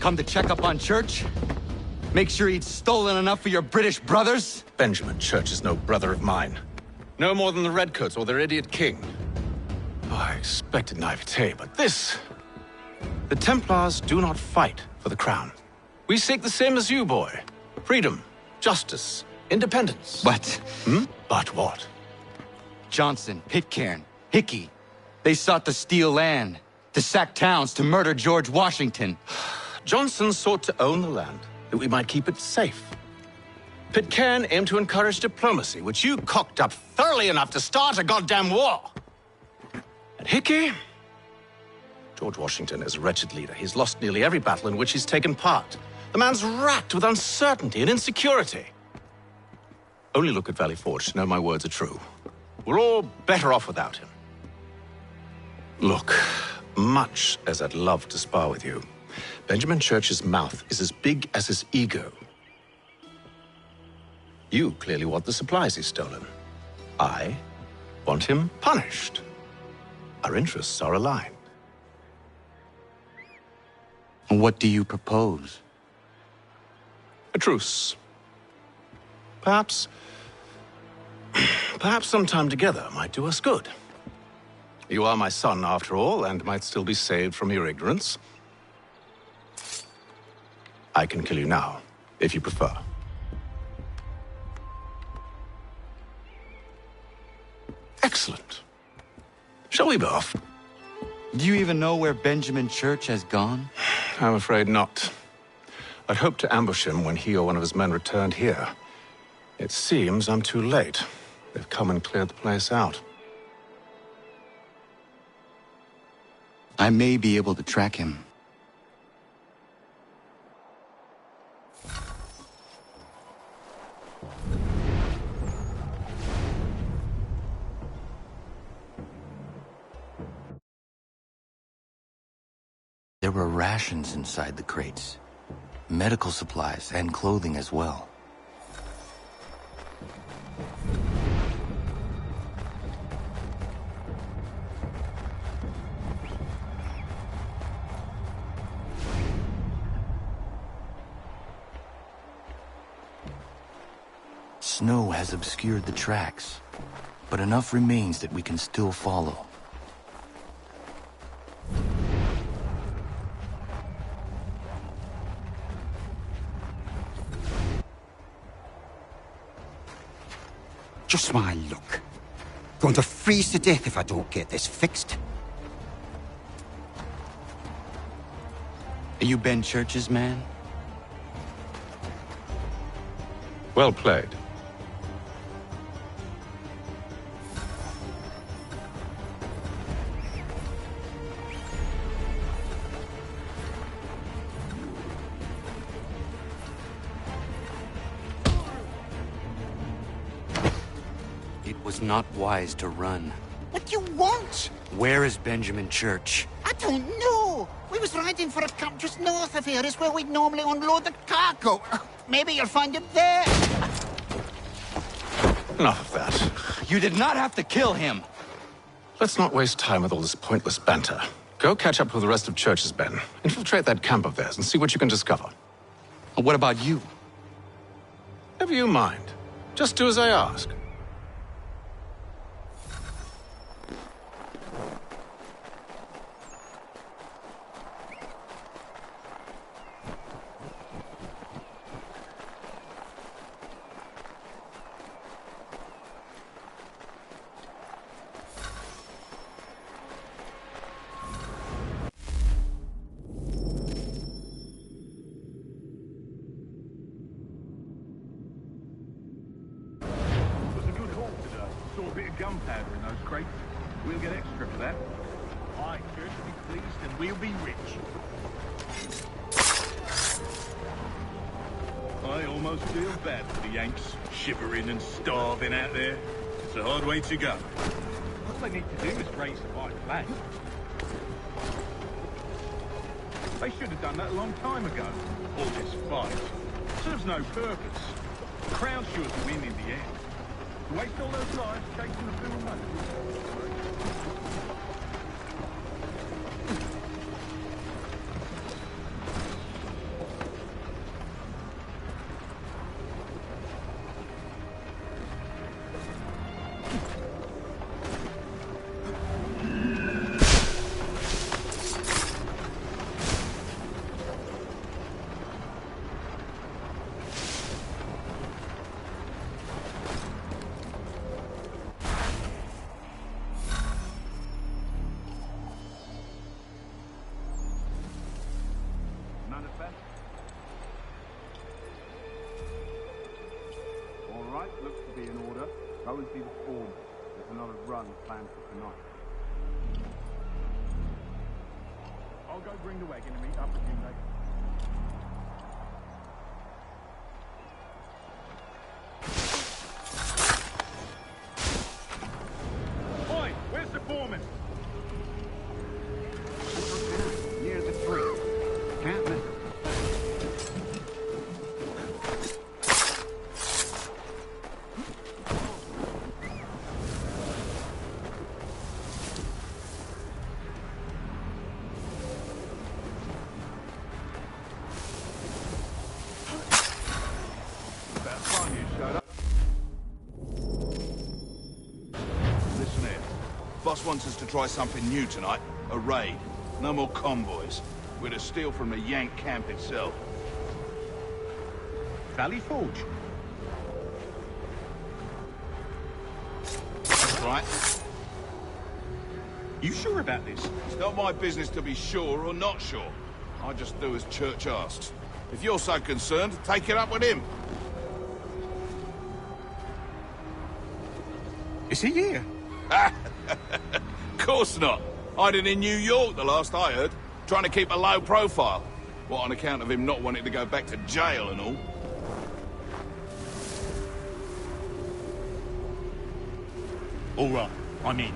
Come to check up on Church? Make sure he'd stolen enough for your British brothers? Benjamin Church is no brother of mine. No more than the Redcoats or their idiot king. Oh, I expected naivete, but this... The Templars do not fight for the crown. We seek the same as you, boy. Freedom, justice, independence. But... But what? Johnson, Pitcairn, Hickey, they sought to steal land, to sack towns, to murder George Washington. Johnson sought to own the land, that we might keep it safe. Pitcairn aimed to encourage diplomacy, which you cocked up thoroughly enough to start a goddamn war. And Hickey? George Washington is a wretched leader. He's lost nearly every battle in which he's taken part. The man's racked with uncertainty and insecurity. Only look at Valley Forge to know my words are true. We're all better off without him. Look, much as I'd love to spar with you, Benjamin Church's mouth is as big as his ego. You clearly want the supplies he's stolen. I want him punished. Our interests are aligned. What do you propose? A truce. Perhaps some time together might do us good. You are my son, after all, and might still be saved from your ignorance. I can kill you now, if you prefer. Excellent. Shall we be off? Do you even know where Benjamin Church has gone? I'm afraid not. I'd hoped to ambush him when he or one of his men returned here. It seems I'm too late. They've come and cleared the place out. I may be able to track him. There were rations inside the crates, medical supplies and clothing as well. Snow has obscured the tracks, but enough remains that we can still follow. Just my luck. Going to freeze to death if I don't get this fixed. Are you Ben Church's man? Well played. It was not wise to run. What do you want? Where is Benjamin Church? I don't know. We was riding for a camp just north of here. Is where we'd normally unload the cargo. Maybe you'll find him there. Enough of that. You did not have to kill him. Let's not waste time with all this pointless banter. Go catch up with the rest of Church's men. Infiltrate that camp of theirs and see what you can discover. And what about you? Never you mind. Just do as I ask. Gunpowder in those crates. We'll get extra for that. Aye, Church will be pleased and we'll be rich. I almost feel bad for the Yanks, shivering and starving out there. It's a hard way to go. What they need to do is raise the white flag. They should have done that a long time ago. All this fight serves no purpose. The Crown's sure to win in the end. Waste all those lives chasing the fool money. All right, looks to be in order. Go and see the foreman. There's another run planned for tonight. I'll go bring the wagon and meet up with you later. Oi, where's the foreman? Near the tree. Can't miss. About time you showed up. Listen here. Boss wants us to try something new tonight. A raid. No more convoys. We're to steal from the Yank camp itself. Valley Forge. That's right. You sure about this? It's not my business to be sure or not sure. I just do as Church asks. If you're so concerned, take it up with him. Is he here? Course not. Hiding in New York, the last I heard. Trying to keep a low profile. What, on account of him not wanting to go back to jail and all? All right, I'm in.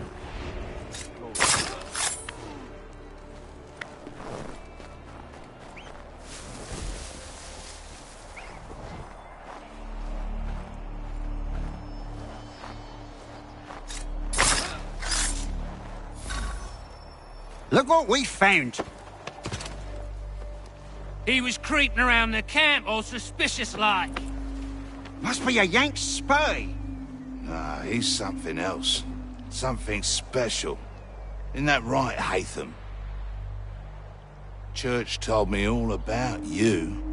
Look what we found. He was creeping around the camp, all suspicious-like. Must be a Yank spy. Nah, he's something else. Something special. Isn't that right, Hatham? Church told me all about you.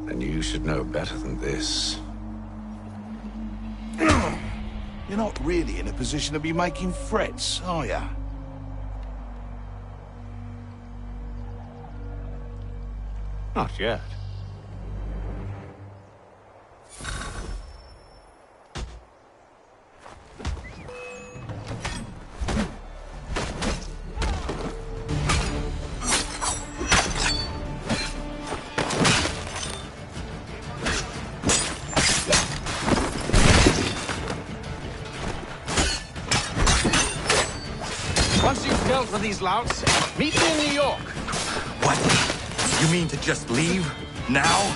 Then you should know better than this. You're not really in a position to be making threats, are ya? Not yet. Once you've dealt with these louts, meet me in New York. What? You mean to just leave? Now?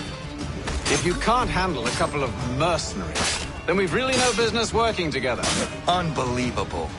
If you can't handle a couple of mercenaries, then we've really no business working together. Unbelievable.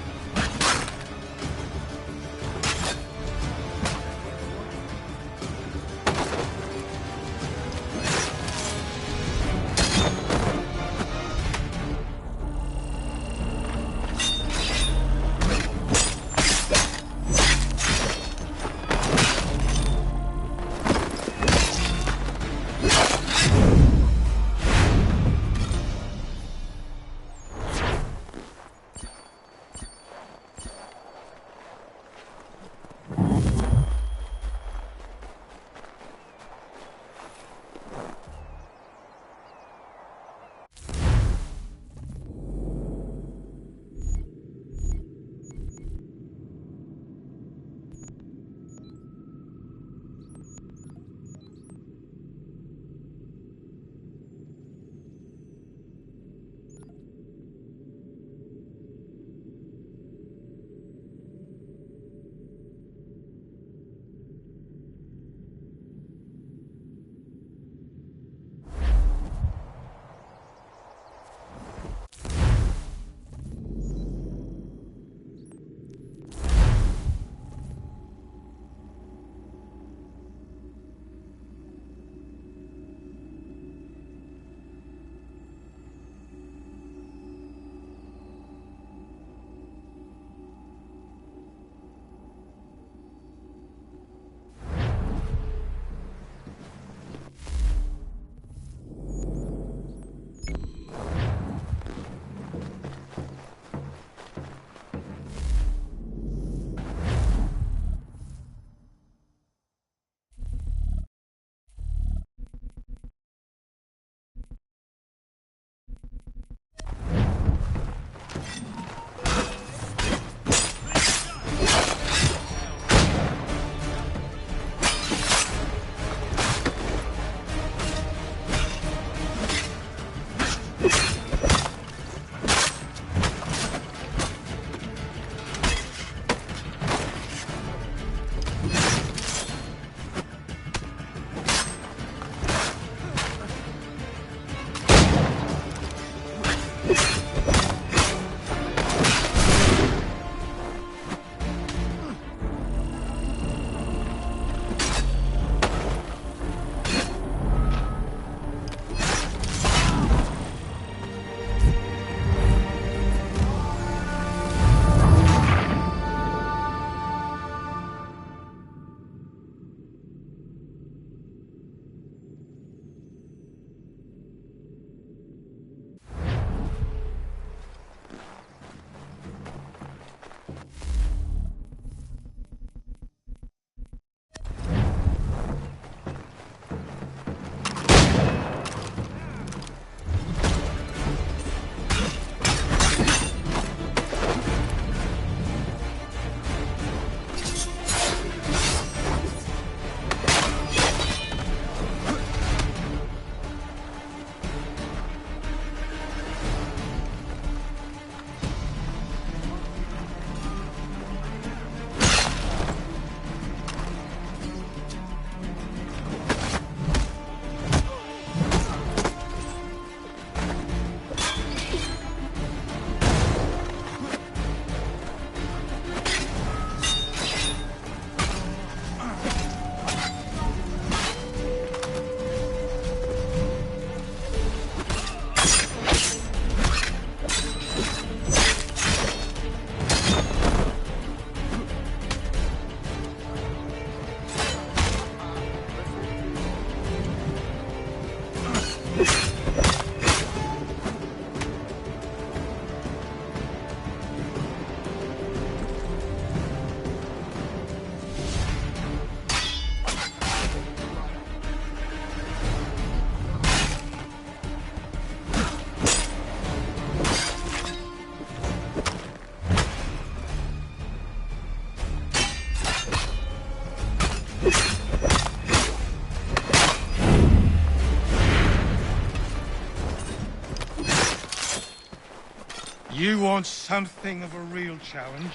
You want something of a real challenge?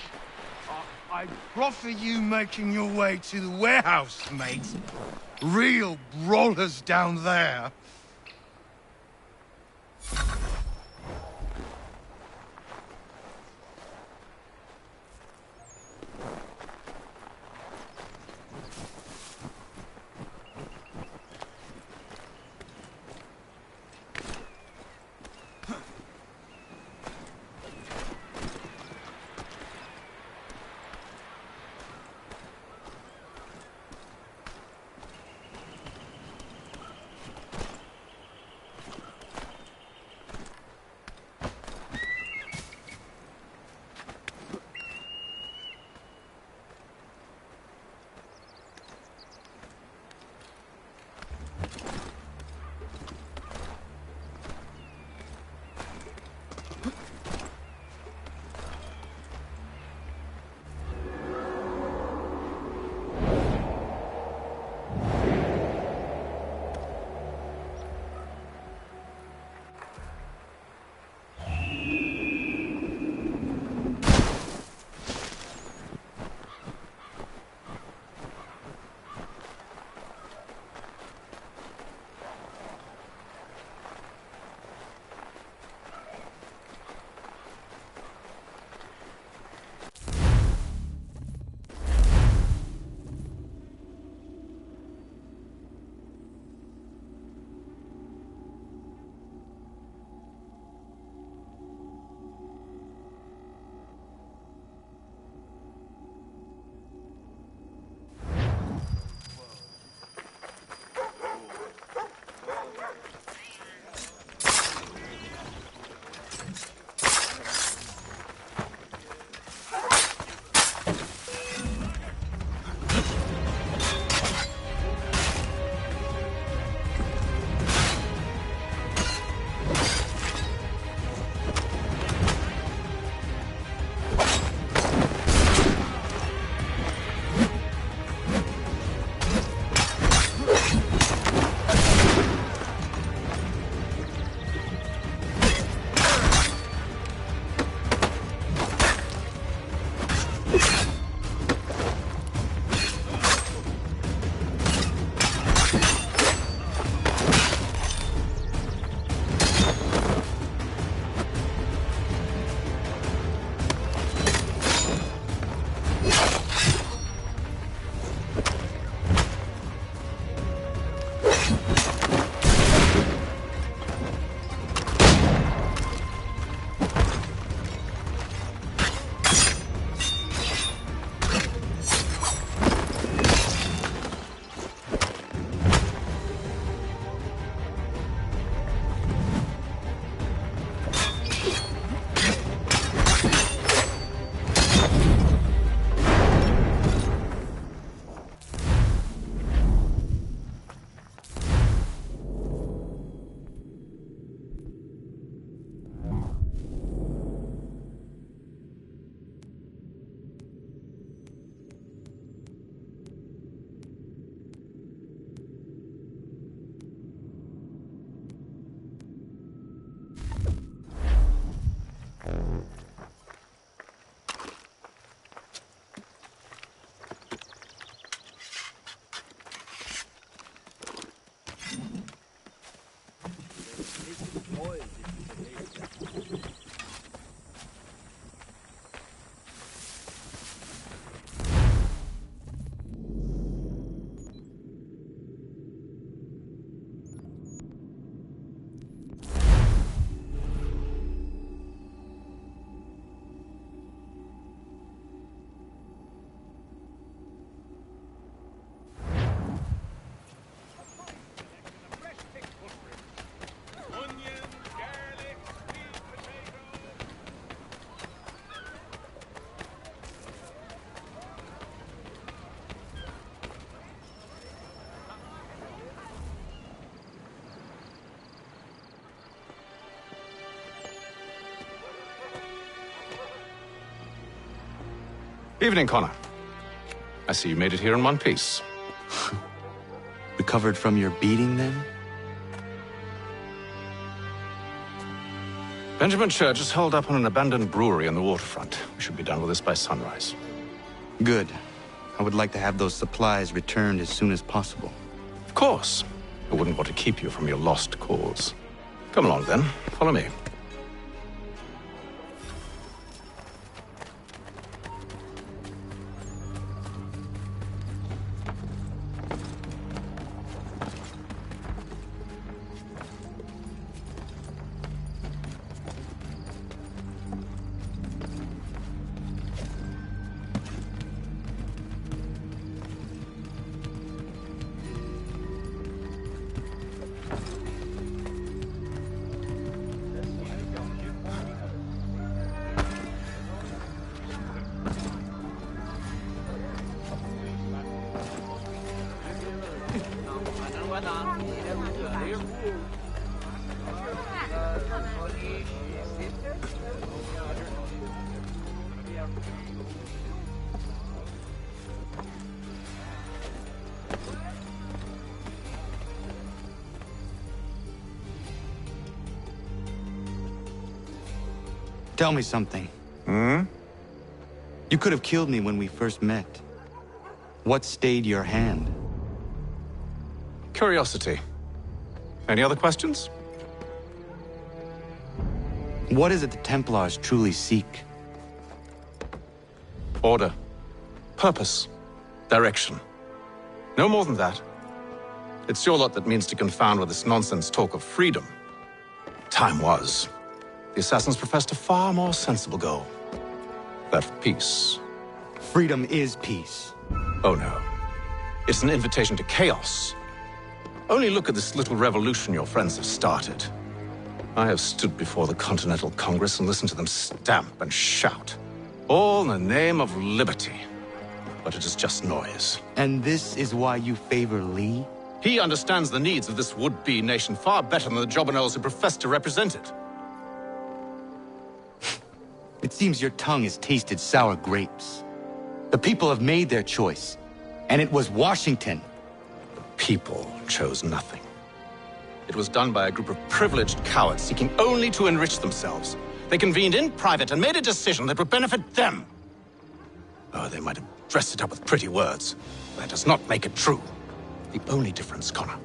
I proffer you making your way to the warehouse, mate. Real brawlers down there. Evening, Connor. I see you made it here in one piece. Recovered from your beating, then? Benjamin Church is holed up on an abandoned brewery on the waterfront. We should be done with this by sunrise. Good. I would like to have those supplies returned as soon as possible. Of course. I wouldn't want to keep you from your lost cause. Come along, then. Follow me. Tell me something. You could have killed me when we first met. What stayed your hand? Curiosity. Any other questions? What is it the Templars truly seek? Order. Purpose. Direction. No more than that. It's your lot that means to confound with this nonsense talk of freedom. Time was. The assassins professed a far more sensible goal. That of peace. Freedom is peace. Oh no. It's an invitation to chaos. Only look at this little revolution your friends have started. I have stood before the Continental Congress and listened to them stamp and shout. All in the name of liberty. But it is just noise. And this is why you favor Lee? He understands the needs of this would-be nation far better than the jobberknolls who profess to represent it. It seems your tongue has tasted sour grapes. The people have made their choice, and it was Washington. The people chose nothing. It was done by a group of privileged cowards seeking only to enrich themselves. They convened in private and made a decision that would benefit them. Oh, they might have dressed it up with pretty words, but that does not make it true. The only difference, Connor,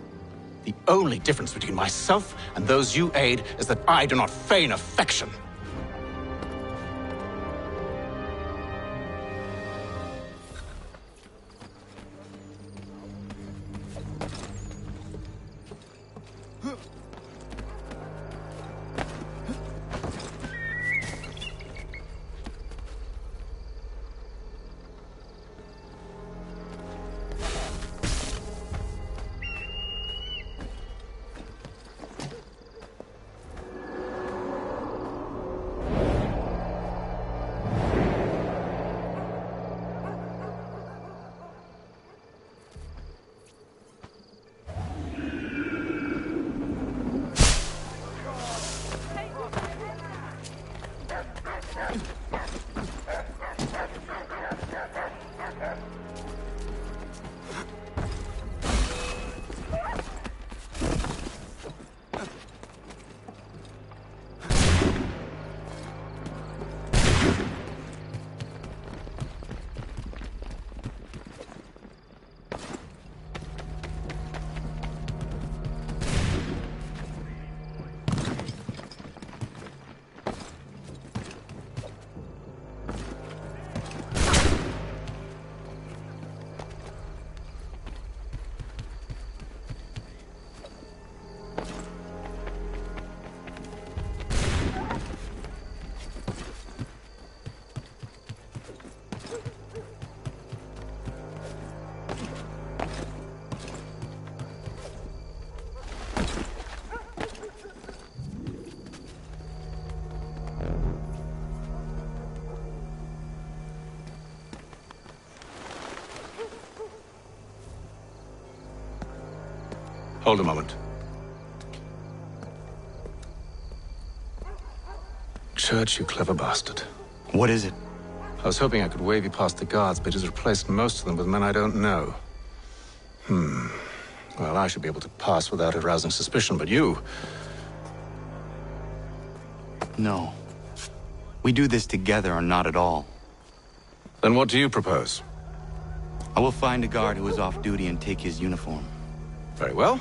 the only difference between myself and those you aid is that I do not feign affection. Hold a moment. Church, you clever bastard. What is it? I was hoping I could wave you past the guards, but he's replaced most of them with men I don't know. Well, I should be able to pass without arousing suspicion, but you... No. We do this together or not at all. Then what do you propose? I will find a guard who is off duty and take his uniform. Very well.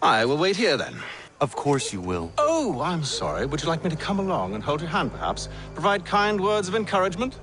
I will wait here then. Of course you will. Oh, I'm sorry. Would you like me to come along and hold your hand, perhaps? Provide kind words of encouragement?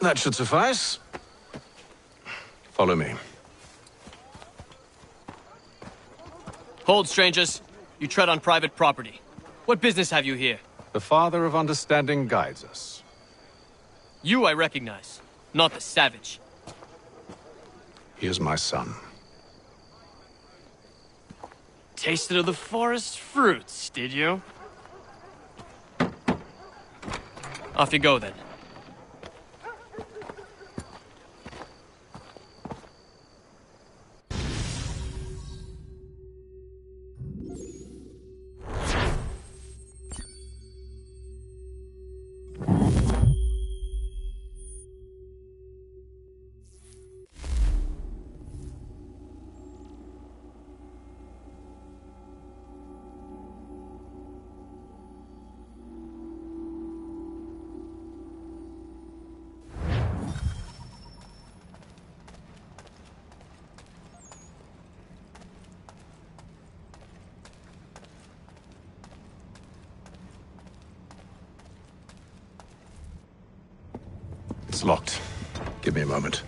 That should suffice. Follow me. Hold, strangers. You tread on private property. What business have you here? The Father of Understanding guides us. You I recognize, not the savage. He is my son. Tasted of the forest fruits, did you? Off you go, then. It's locked. Give me a moment.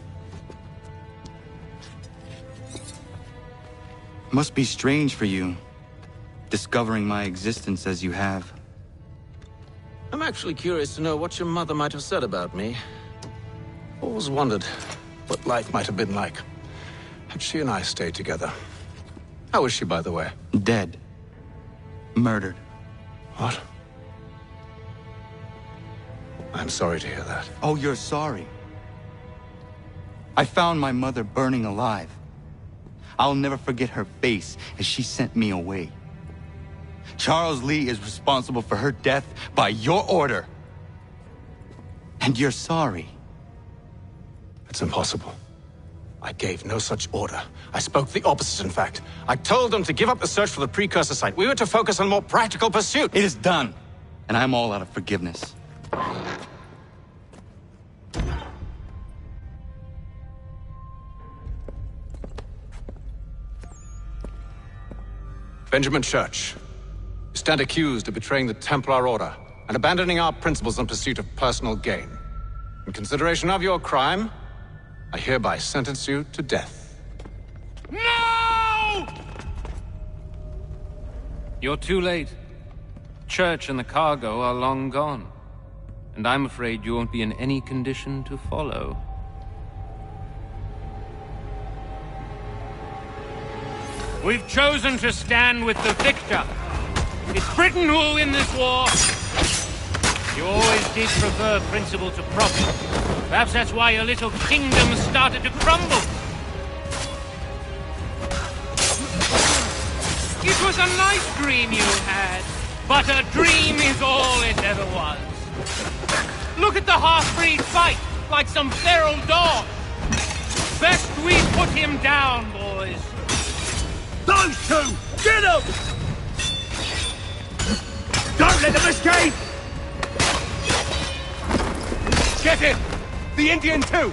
Must be strange for you, discovering my existence as you have. I'm actually curious to know what your mother might have said about me. Always wondered what life might have been like had she and I stayed together. How is she, by the way? Dead. Murdered. What? I'm sorry to hear that. Oh, you're sorry. I found my mother burning alive. I'll never forget her face as she sent me away. Charles Lee is responsible for her death by your order. And you're sorry. It's impossible. I gave no such order. I spoke the opposite, in fact. I told them to give up the search for the precursor site. We were to focus on more practical pursuit. It is done, and I'm all out of forgiveness. Benjamin Church, you stand accused of betraying the Templar Order and abandoning our principles in pursuit of personal gain. In consideration of your crime, I hereby sentence you to death. No! You're too late. Church and the cargo are long gone. And I'm afraid you won't be in any condition to follow. We've chosen to stand with the victor. It's Britain who will win this war. You always did prefer principle to profit. Perhaps that's why your little kingdom started to crumble. It was a nice dream you had, but a dream is all it ever was. Look at the half-breed fight, like some feral dog. Best we put him down, boys. Those two! Get them! Don't let them escape! Get him! The Indian too!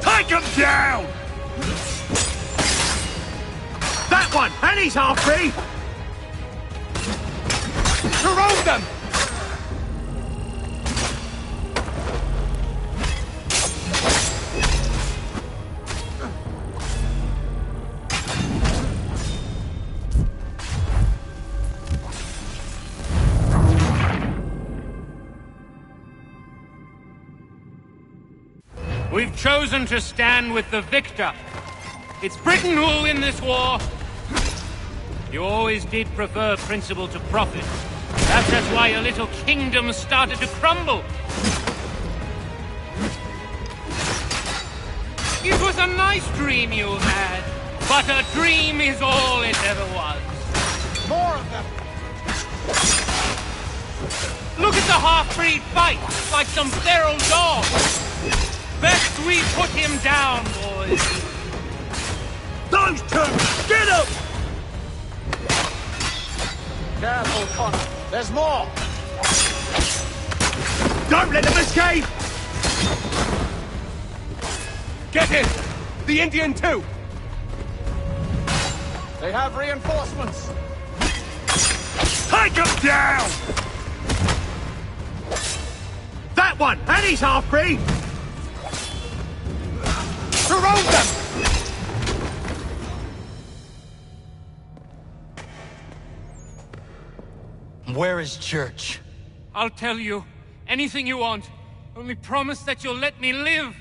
Take him down! That one! And he's half-breed! Surround them! We've chosen to stand with the victor. It's Britain who will win this war. You always did prefer principle to profit. Perhaps that's why your little kingdom started to crumble. It was a nice dream you had, but a dream is all it ever was. More of them! Look at the half-breed fight like some feral dog. Best we put him down, boys. Those two! Get them! Careful, Connor. There's more! Don't let them escape! Get in! The Indian too! They have reinforcements! Take them down! That one! And he's half-breed! Surround them! Where is Church? I'll tell you. Anything you want. Only promise that you'll let me live.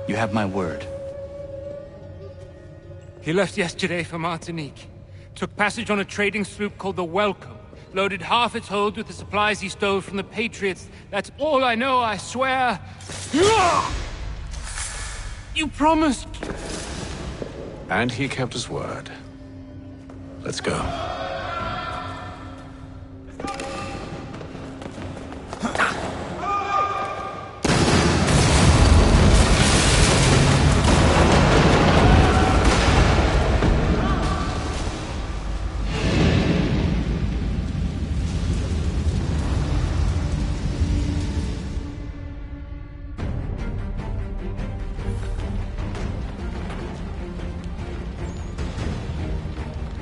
You have my word. He left yesterday for Martinique. Took passage on a trading sloop called the Welcome. Loaded half its hold with the supplies he stole from the Patriots. That's all I know, I swear. You promised. And he kept his word. Let's go.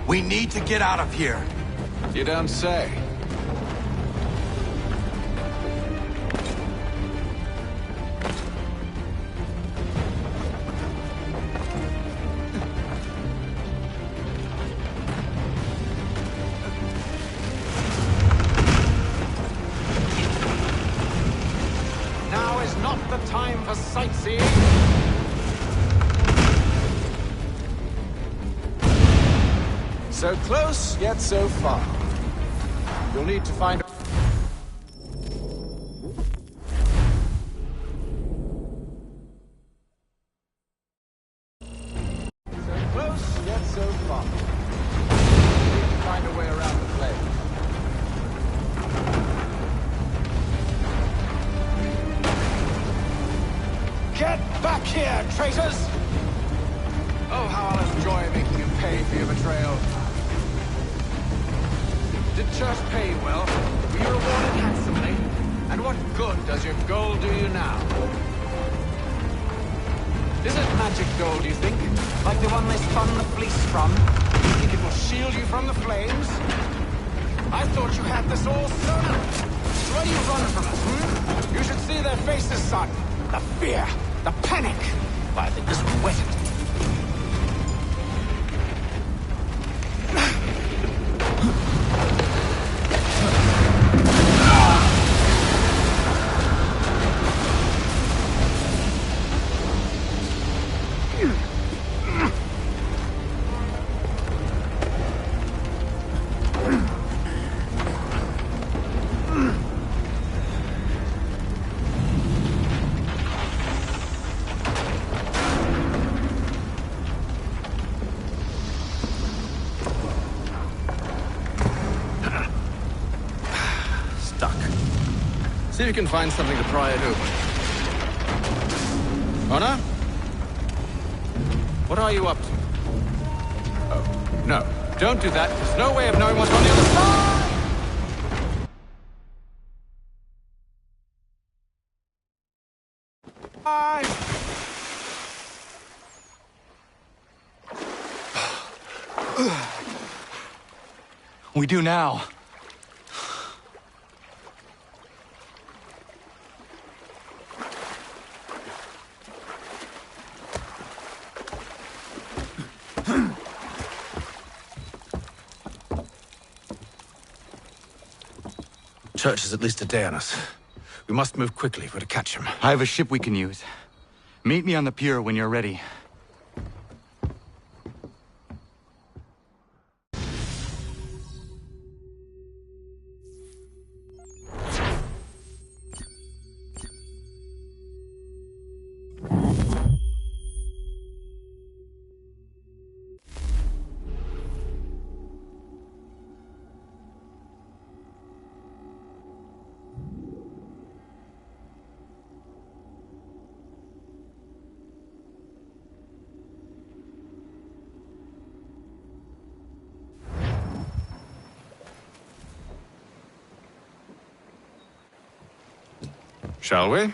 We need to get out of here. You don't say. Now is not the time for sightseeing. So close, yet so far. You'll need to find... So close, yet so far. You'll need to find a way around the flame. Get back here, traitors! Oh, how I'll enjoy making you pay for your betrayal. Did Church pay well? Were you rewarded handsomely? And what good does your gold do you now? Is it magic gold, you think? Like the one they spun the fleece from? You think it will shield you from the flames? I thought you had this all sewn up. Why do you run from us, hmm? You should see their faces, son. The fear, the panic. Why, I think this will wet it. See if you can find something to pry it open. Honor? What are you up to? Oh, no. Don't do that. There's no way of knowing what's on the other side! Bye! We do now. Church is at least a day on us. We must move quickly if we're to catch him. I have a ship we can use. Meet me on the pier when you're ready. Shall we?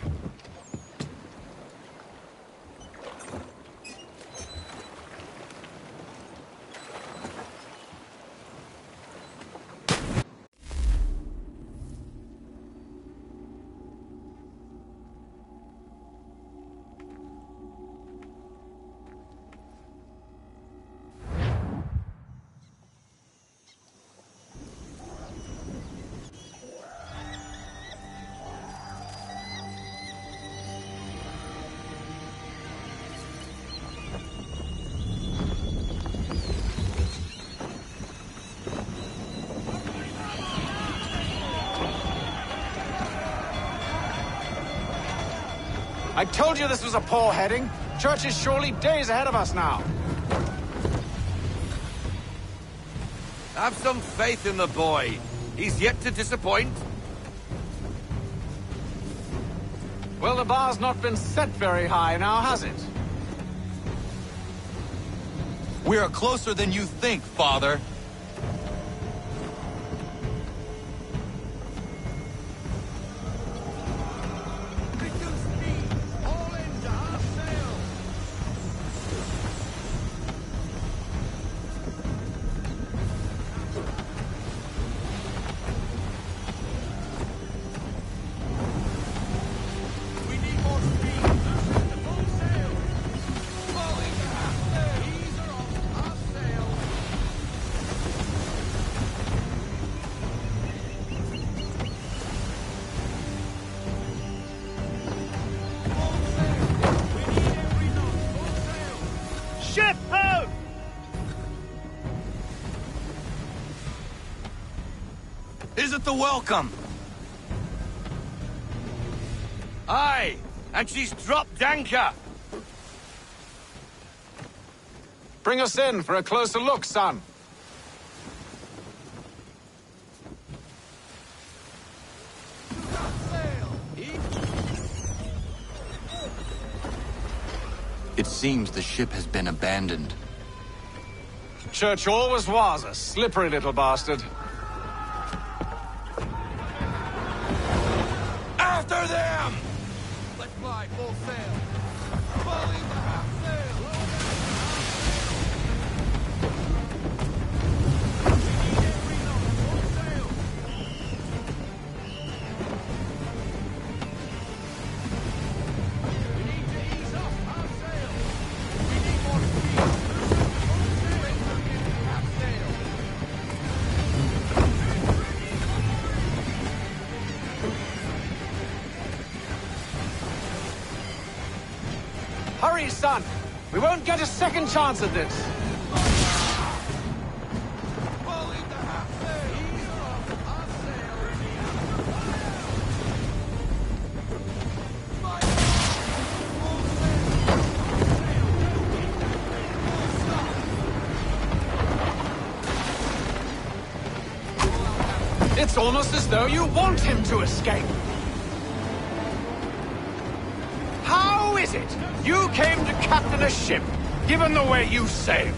I told you this was a poor heading. Church is surely days ahead of us now. Have some faith in the boy. He's yet to disappoint. Well, the bar's not been set very high now, has it? We are closer than you think, Father. Ship ho! Is it the welcome? Aye, and she's dropped anchor. Bring us in for a closer look, son. It seems the ship has been abandoned. Church always was a slippery little bastard. After them! Let's fly full sail. Falling the half sail. We need to ease up our sail. We need more speed. Half sail. Hurry, son! We won't get a second chance at this. Falling the half sail. Ease off our sail. It's almost as though you want him to escape. How is it you came to captain a ship, given the way you sailed?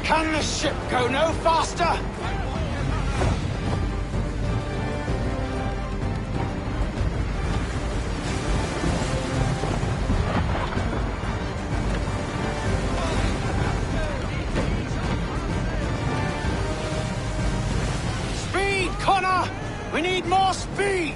Can the ship go no faster? Speed, Connor! We need more speed!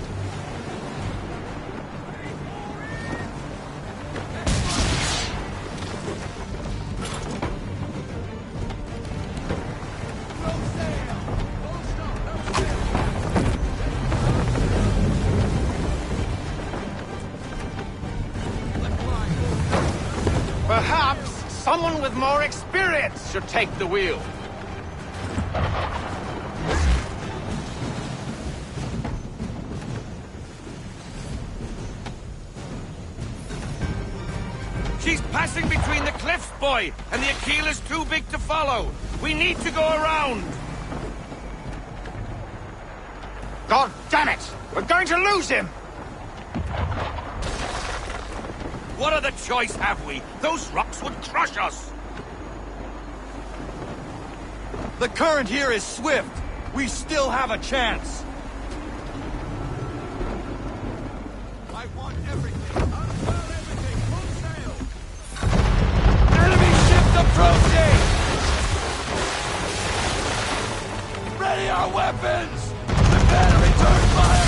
Perhaps someone with more experience should take the wheel. She's passing between the cliffs, boy, and the Aquila's too big to follow. We need to go around. God damn it! We're going to lose him! What other choice have we? Those rocks would crush us! The current here is swift. We still have a chance. I want everything. Unfurl everything. Full sail. Enemy ships approaching! Ready our weapons! Prepare to return fire!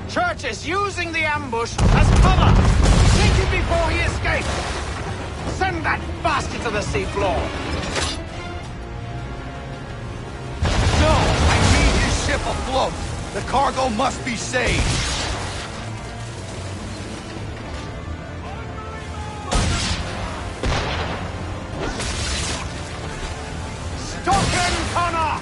Church is using the ambush as cover! Sink him before he escapes! Send that bastard to the seafloor! No! I need his ship afloat! The cargo must be saved! Stop him, Connor!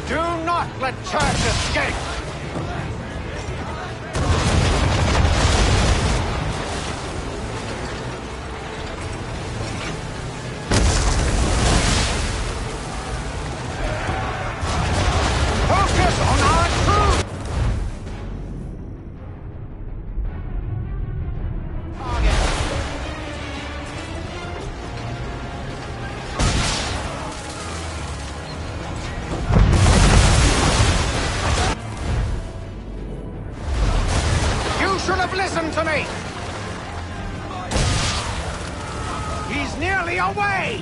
Do not let Church escape! Focus on our crew! You should have listened to me! He's nearly away!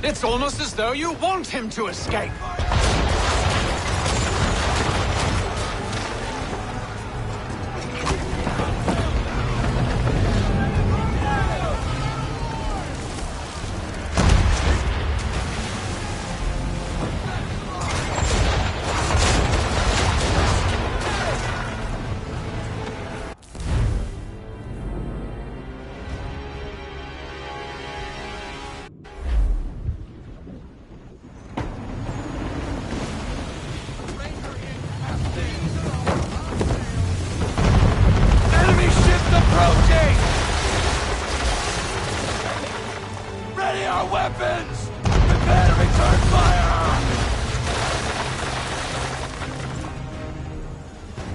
It's almost as though you want him to escape. Enemy ships approaching! Ready our weapons! Prepare to return fire!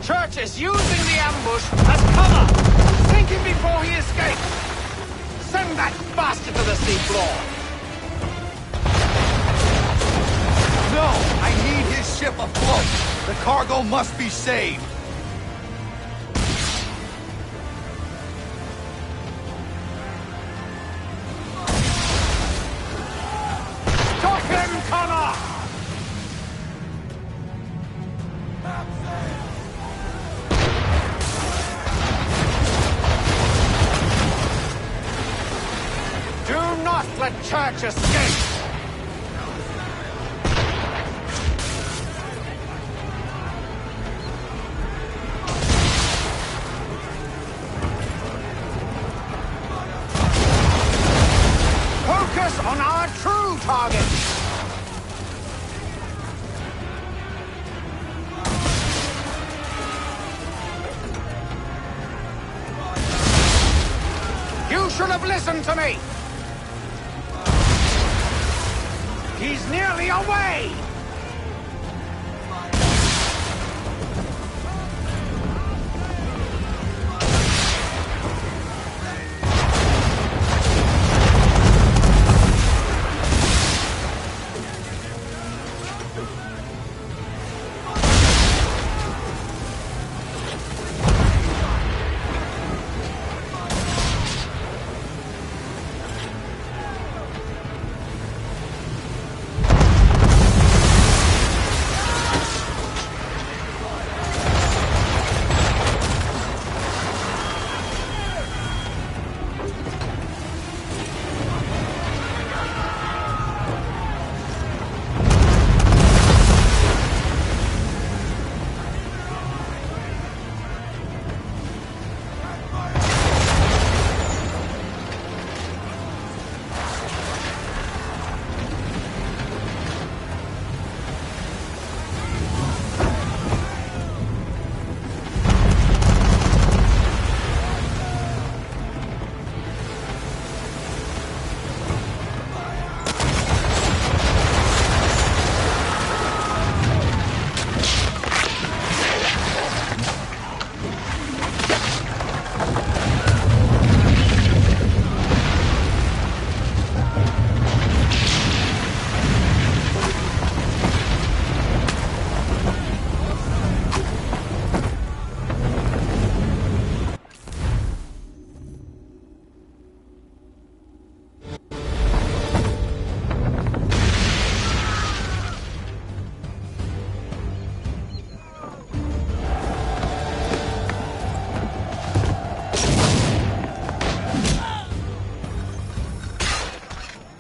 Church is using the ambush as cover! Sink him before he escapes! Send that bastard to the seafloor! No! I need his ship afloat! The cargo must be saved! Stop him, Connor! Do not let Church escape! Focus on our true target! You should have listened to me! He's nearly away!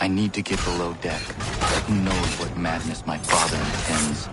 I need to get below deck. Who knows what madness my father intends?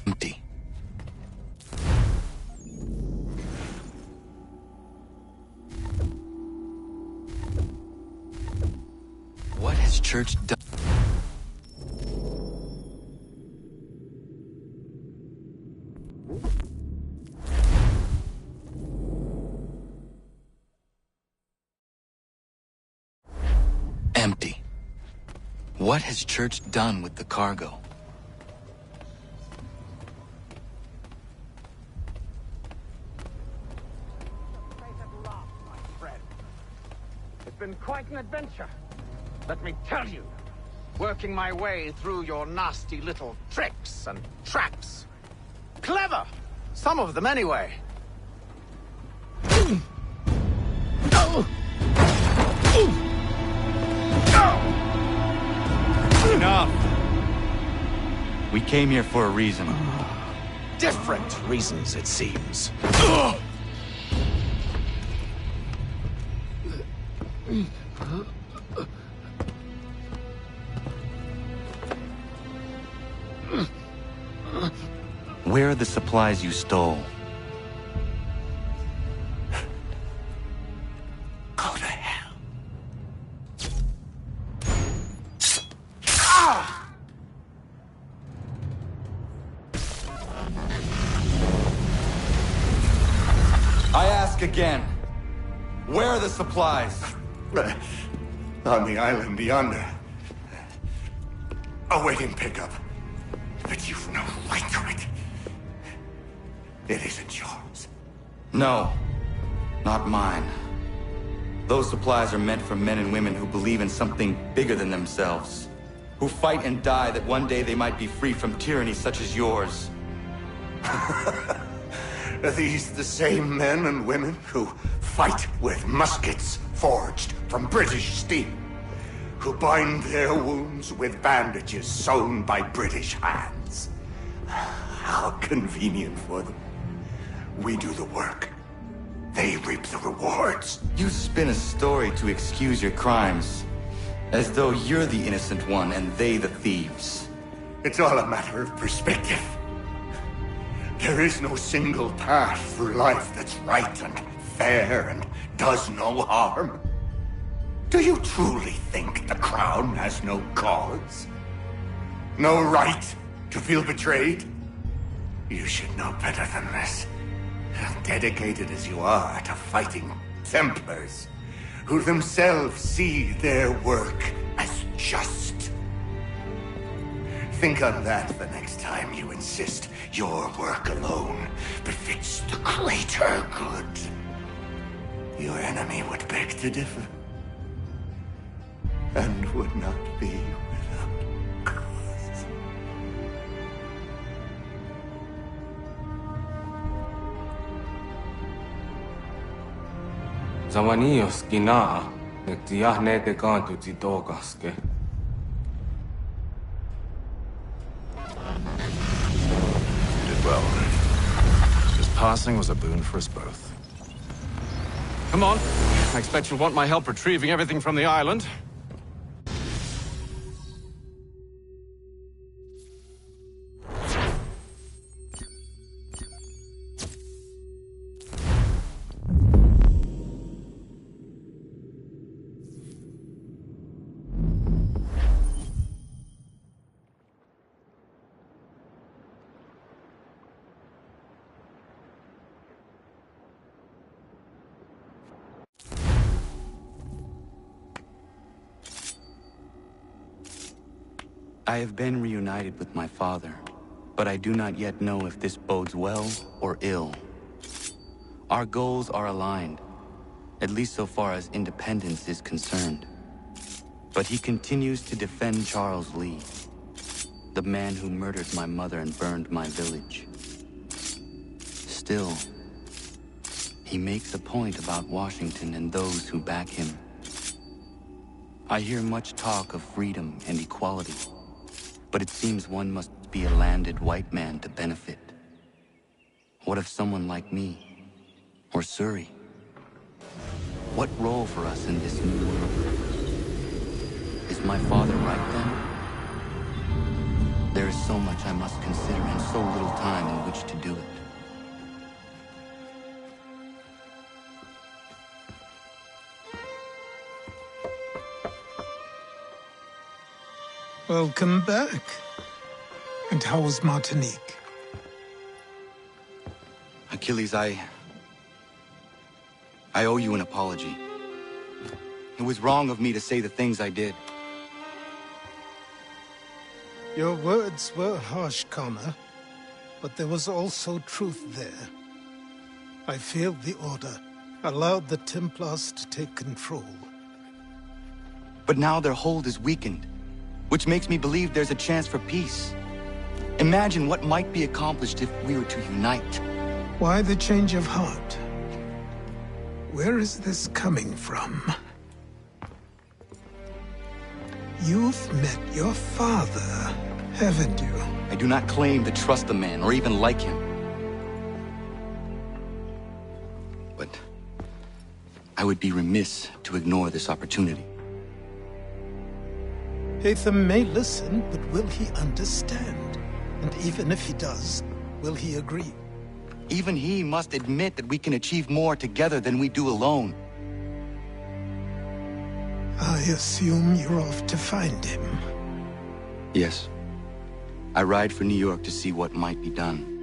Empty. What has church done? Empty. What has church done with the cargo? It's been quite an adventure, let me tell you. Working my way through your nasty little tricks and traps. Clever! Some of them, anyway. Enough! We came here for a reason. Different reasons, it seems. Where are the supplies you stole? Go to hell. I ask again. Where are the supplies? On the island yonder. Awaiting pickup. But you've no right to it. It isn't yours. No, not mine. Those supplies are meant for men and women who believe in something bigger than themselves. Who fight and die that one day they might be free from tyranny such as yours. Are these the same men and women who fight with muskets forged from British steel? Who bind their wounds with bandages sewn by British hands? How convenient for them. We do the work. They reap the rewards. You spin a story to excuse your crimes. As though you're the innocent one and they the thieves. It's all a matter of perspective. There is no single path through life that's right and fair and does no harm. Do you truly think the Crown has no cause? No right to feel betrayed? You should know better than this. Dedicated as you are to fighting Templars, who themselves see their work as just. Think on that the next time you insist your work alone befits the greater good. Your enemy would beg to differ, and would not be without cause. Zawanios kinaa, netiahnete kantu titokaske. You did well. His passing was a boon for us both. Come on. I expect you'll want my help retrieving everything from the island. I have been reunited with my father, but I do not yet know if this bodes well or ill. Our goals are aligned, at least so far as independence is concerned. But he continues to defend Charles Lee, the man who murdered my mother and burned my village. Still, he makes a point about Washington and those who back him. I hear much talk of freedom and equality, but it seems one must be a landed white man to benefit. What of someone like me, or Surrey? What role for us in this new world? Is my father right then? There is so much I must consider and so little time in which to do it. Welcome back. And how was Martinique? Achilles, I owe you an apology. It was wrong of me to say the things I did. Your words were harsh, Connor, but there was also truth there. I failed the Order, allowed the Templars to take control. But now their hold is weakened, which makes me believe there's a chance for peace. Imagine what might be accomplished if we were to unite. Why the change of heart? Where is this coming from? You've met your father, haven't you? I do not claim to trust the man or even like him. But I would be remiss to ignore this opportunity. Hatham may listen, but will he understand? And even if he does, will he agree? Even he must admit that we can achieve more together than we do alone. I assume you're off to find him. Yes. I ride for New York to see what might be done.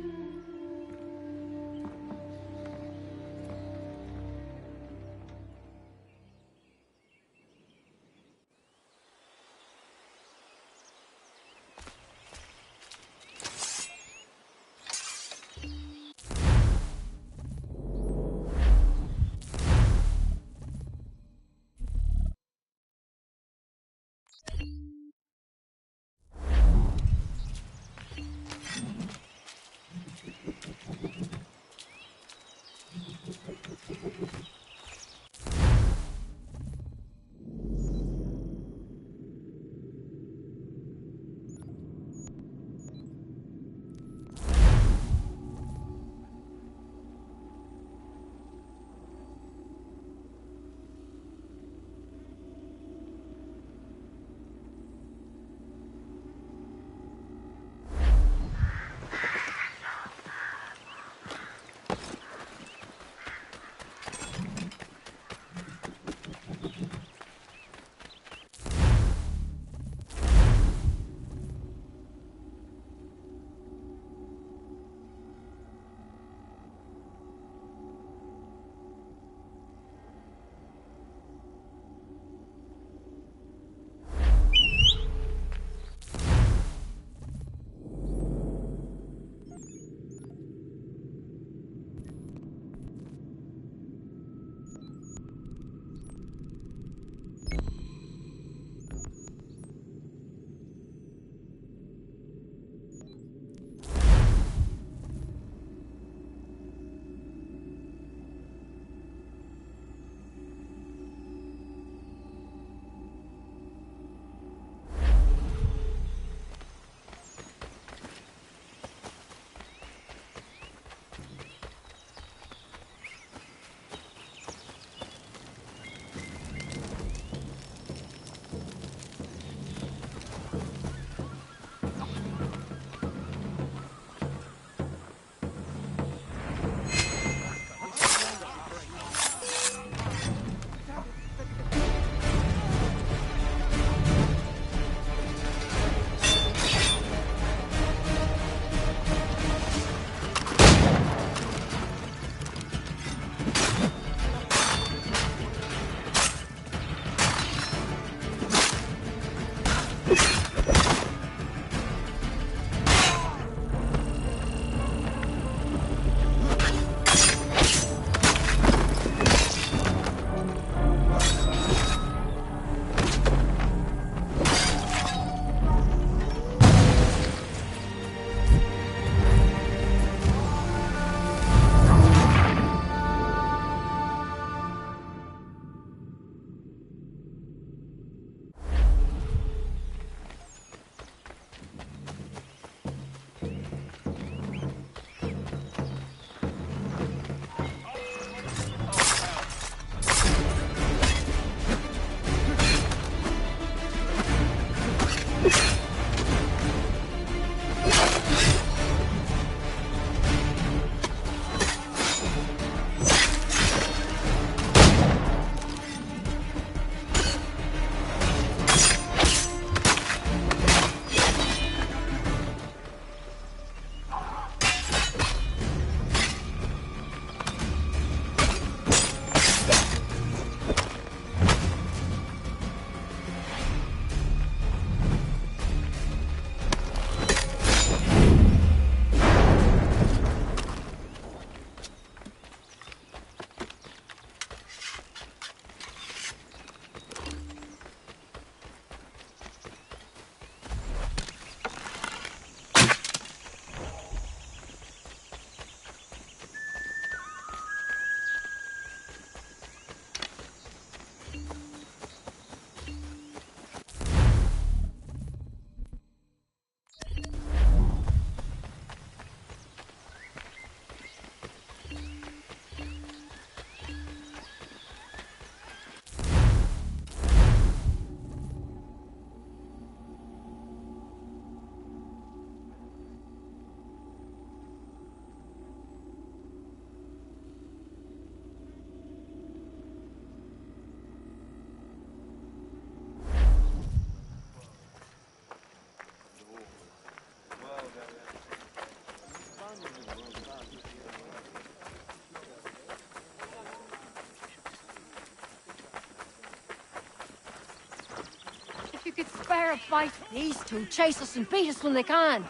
If you could spare a fight, these two chase us and beat us when they can.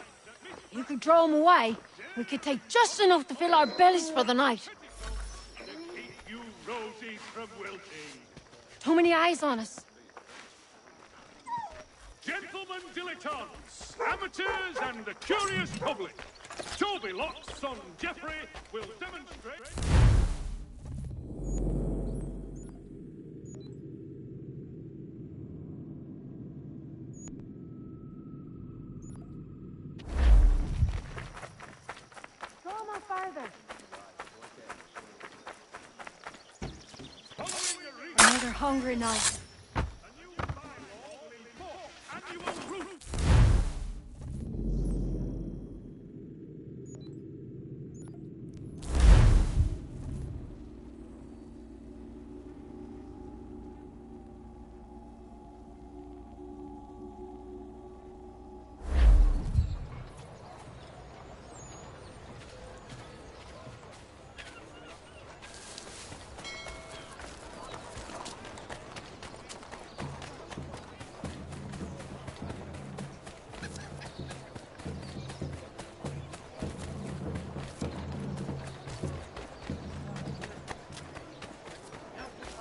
You could draw them away. We could take just enough to fill our bellies for the night. You rosy from wilting. Too many eyes on us. Gentlemen dilettantes, amateurs, and the curious public. Toby Lock's son Geoffrey will demonstrate... Draw them on farther. Another hungry night.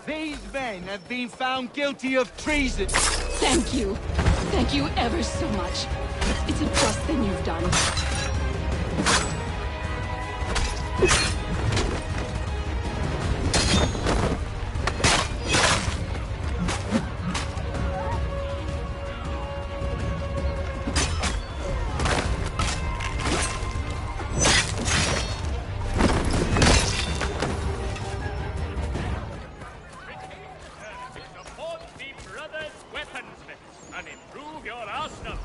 These men have been found guilty of treason. Thank you. Thank you ever so much. It's a just thing you've done. Support the brothers' weaponsmiths and improve your arsenal.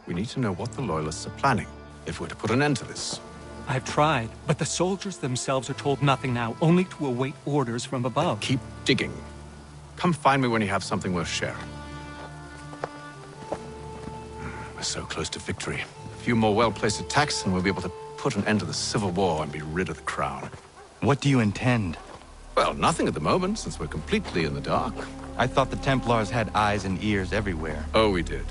We need to know what the Loyalists are planning, if we're to put an end to this. I've tried, but the soldiers themselves are told nothing now, only to await orders from above. Keep digging. Come find me when you have something worth sharing. We're so close to victory. A few more well-placed attacks and we'll be able to put an end to the Civil War and be rid of the Crown. What do you intend? Well, nothing at the moment, since we're completely in the dark. I thought the Templars had eyes and ears everywhere. Oh, we did.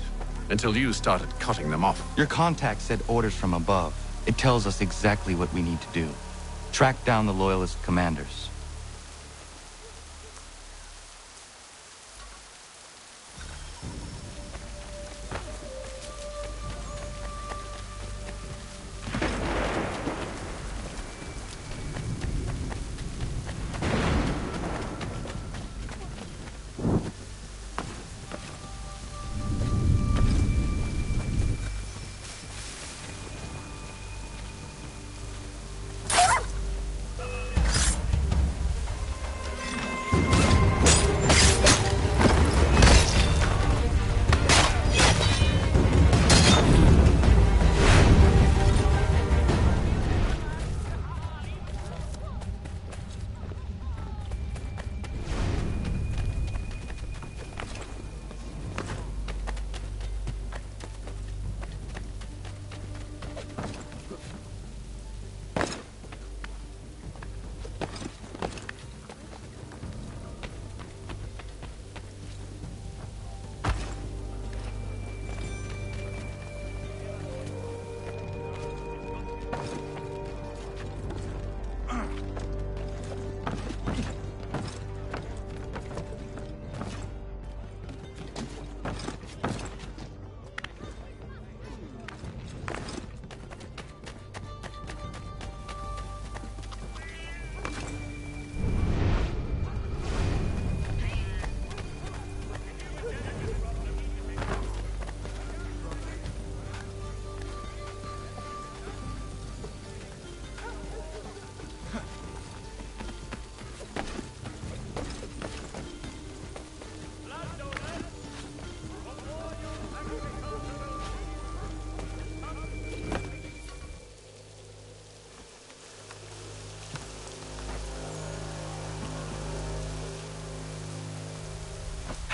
Until you started cutting them off. Your contact said orders from above. It tells us exactly what we need to do. Track down the Loyalist commanders.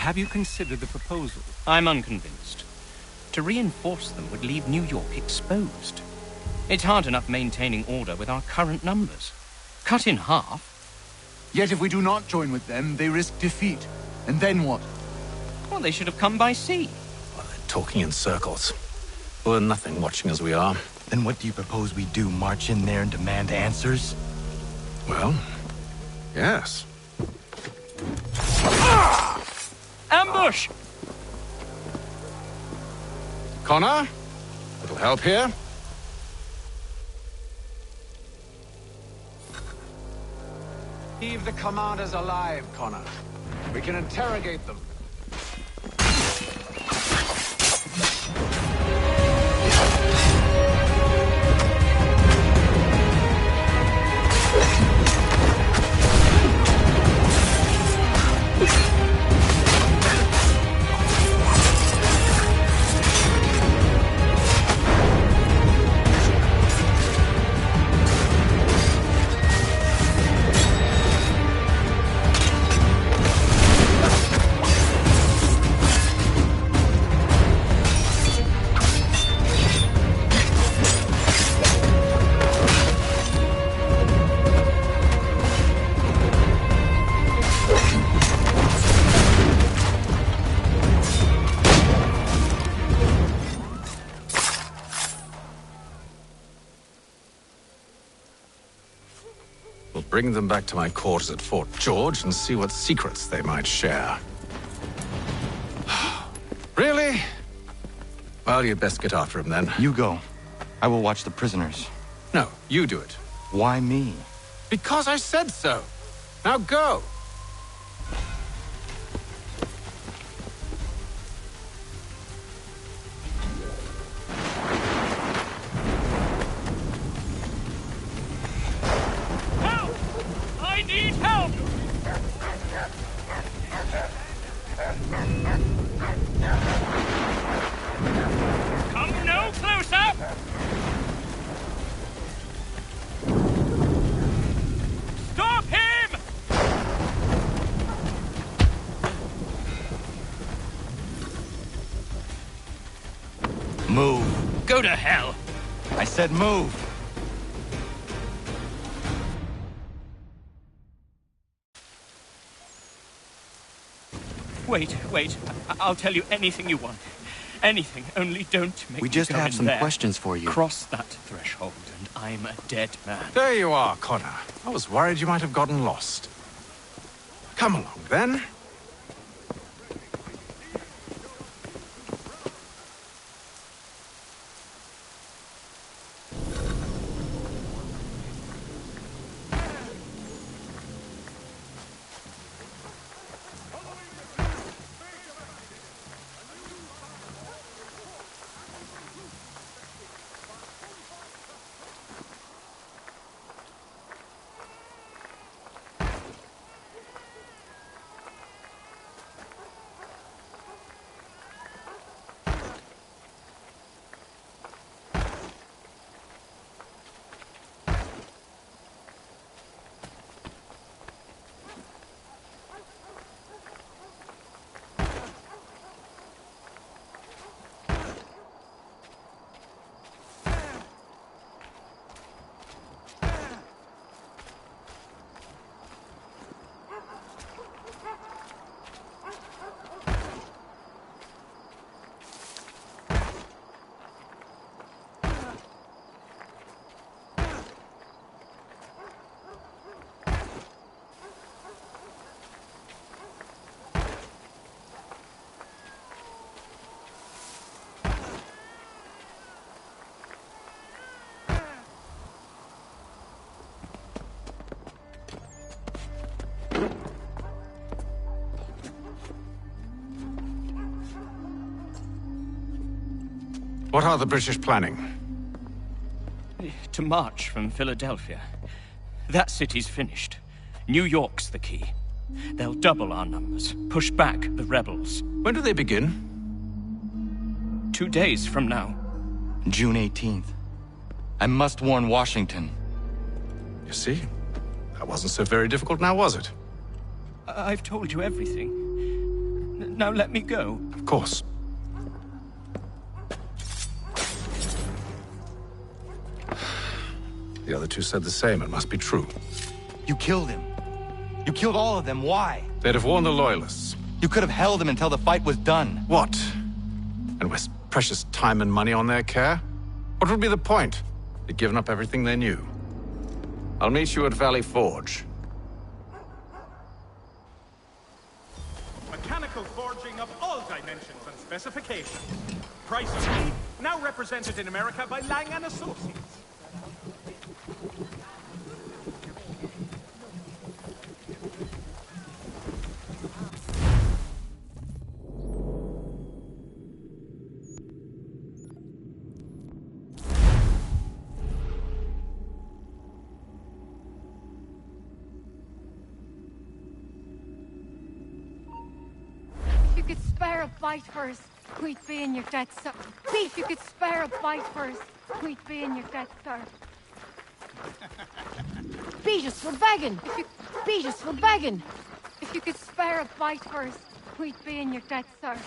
Have you considered the proposal? I'm unconvinced. To reinforce them would leave New York exposed. It's hard enough maintaining order with our current numbers. Cut in half. Yet if we do not join with them, they risk defeat. And then what? Well, they should have come by sea. Well, they're talking in circles. We're nothing watching as we are. Then what do you propose we do? March in there and demand answers? Well, yes. Ambush! Connor? Little help here? Leave the commanders alive, Connor. We can interrogate them. Bring them back to my quarters at Fort George and see what secrets they might share. Really? Well, you'd best get after him then. You go. I will watch the prisoners. No, you do it. Why me? Because I said so. Now go. Move. Go to hell. I said move. Wait. I'll tell you anything you want. Anything, only don't make We me just go have in some there. questions for you. Cross that threshold, and I'm a dead man. There you are, Connor. I was worried you might have gotten lost. Come along, then. What are the British planning? To march from Philadelphia. That city's finished. New York's the key. They'll double our numbers, push back the rebels. When do they begin? 2 days from now. June 18th. I must warn Washington. You see? That wasn't so very difficult now, was it? I've told you everything. Now let me go. Of course. The other two said the same. It must be true. You killed him. You killed all of them. Why? They'd have warned the Loyalists. You could have held him until the fight was done. What? And waste precious time and money on their care? What would be the point? They'd given up everything they knew. I'll meet you at Valley Forge. Mechanical forging of all dimensions and specifications. Price of meat, now represented in America by Lang & Associates. If you could spare a bite for us, we'd be in your debt, sir. If you could spare a bite for us, we'd be in your debt, sir. Beat us, we're begging. If you beat us, we're begging. If you could spare a bite for us, we'd be in your debt, sir.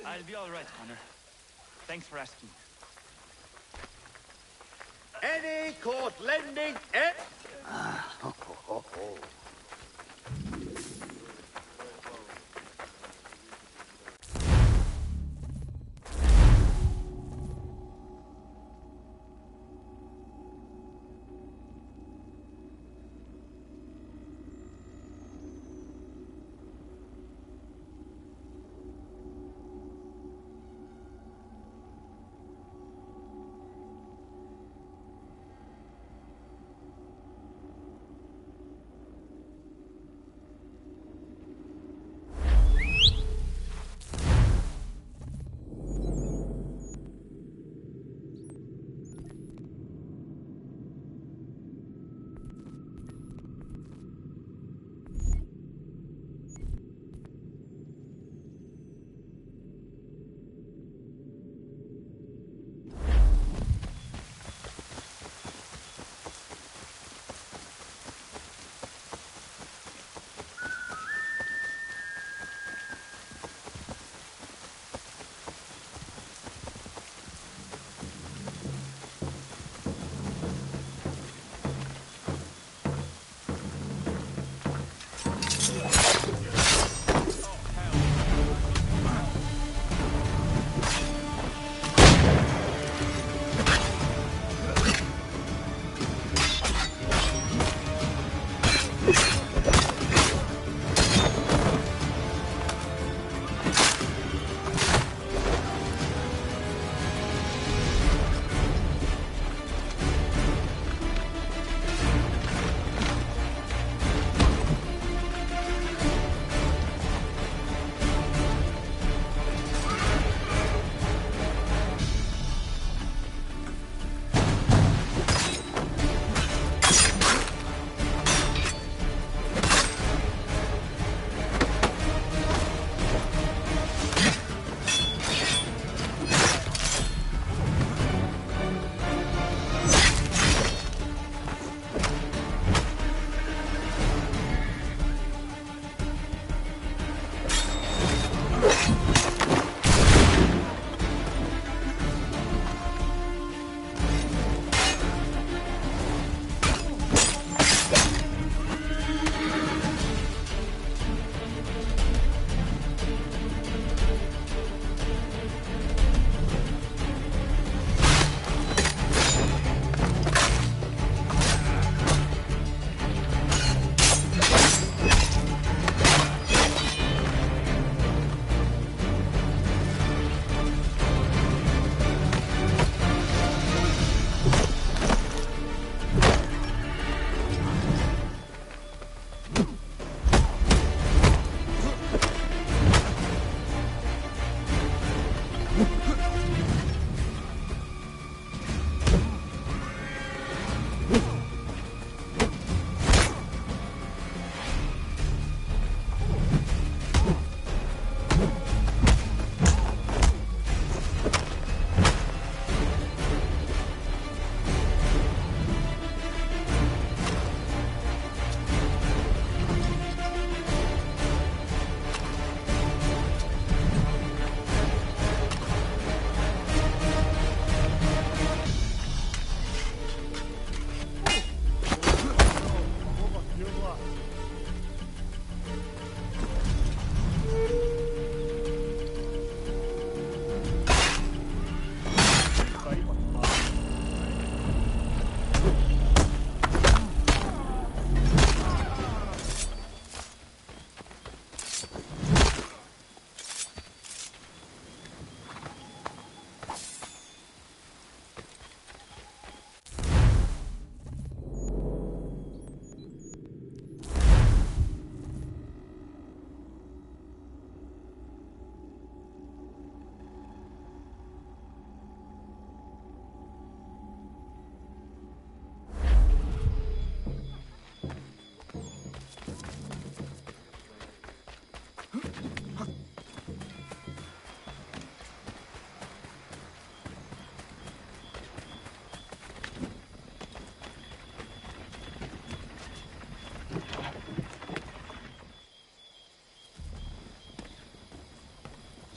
I'll be all right, Connor. Thanks for asking. Any court lending it?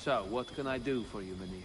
So, what can I do for you, Mynheer?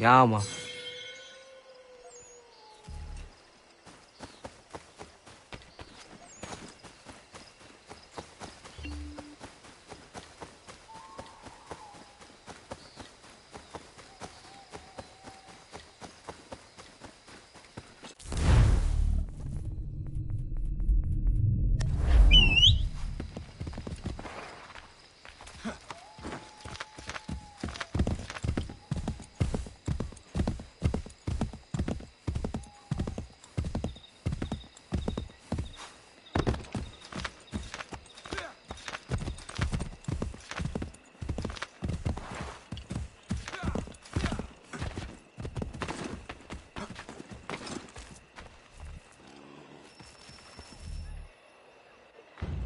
Ja, man.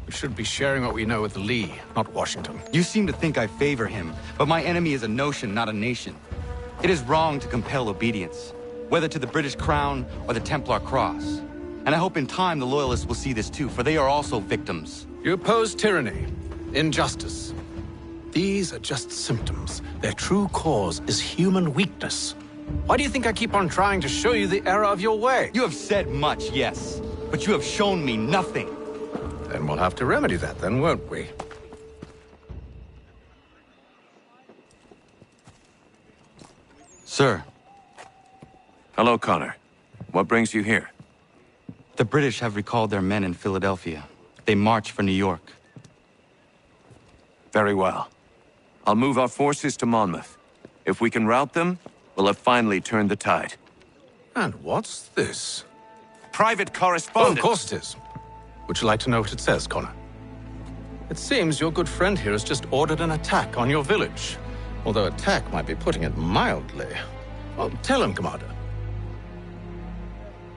We should be sharing what we know with Lee, not Washington. You seem to think I favor him, but my enemy is a notion, not a nation. It is wrong to compel obedience, whether to the British Crown or the Templar Cross. And I hope in time the Loyalists will see this too, for they are also victims. You oppose tyranny, injustice. These are just symptoms. Their true cause is human weakness. Why do you think I keep on trying to show you the error of your way? You have said much, yes, but you have shown me nothing. Then we'll have to remedy that then, won't we? Sir. Hello, Connor. What brings you here? The British have recalled their men in Philadelphia. They march for New York. Very well. I'll move our forces to Monmouth. If we can rout them, we'll have finally turned the tide. And what's this? Private Oh, correspondence. of course it is. Would you like to know what it says, Connor? It seems your good friend here has just ordered an attack on your village. Although attack might be putting it mildly. Well, tell him, Commander.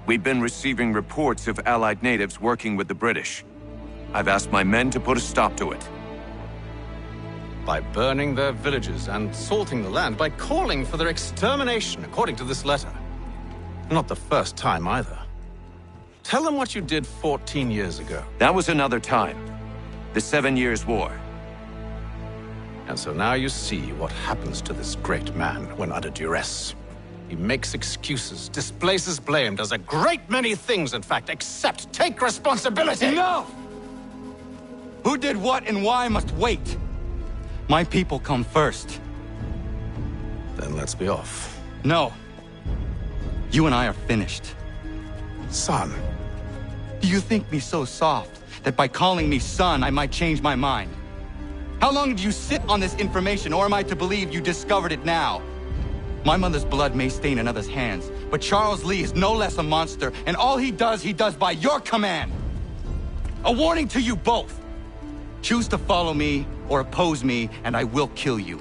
We've been receiving reports of Allied natives working with the British. I've asked my men to put a stop to it. By burning their villages and salting the land, by calling for their extermination, according to this letter. Not the first time either. Tell them what you did 14 years ago. That was another time. The 7 Years' War. And so now you see what happens to this great man when under duress. He makes excuses, displaces blame, does a great many things, in fact, except take responsibility. Enough! Who did what and why must wait. My people come first. Then let's be off. No. You and I are finished. Son. Do you think me so soft that by calling me son, I might change my mind? How long did you sit on this information, or am I to believe you discovered it now? My mother's blood may stain another's hands, but Charles Lee is no less a monster, and all he does by your command. A warning to you both. Choose to follow me or oppose me, and I will kill you.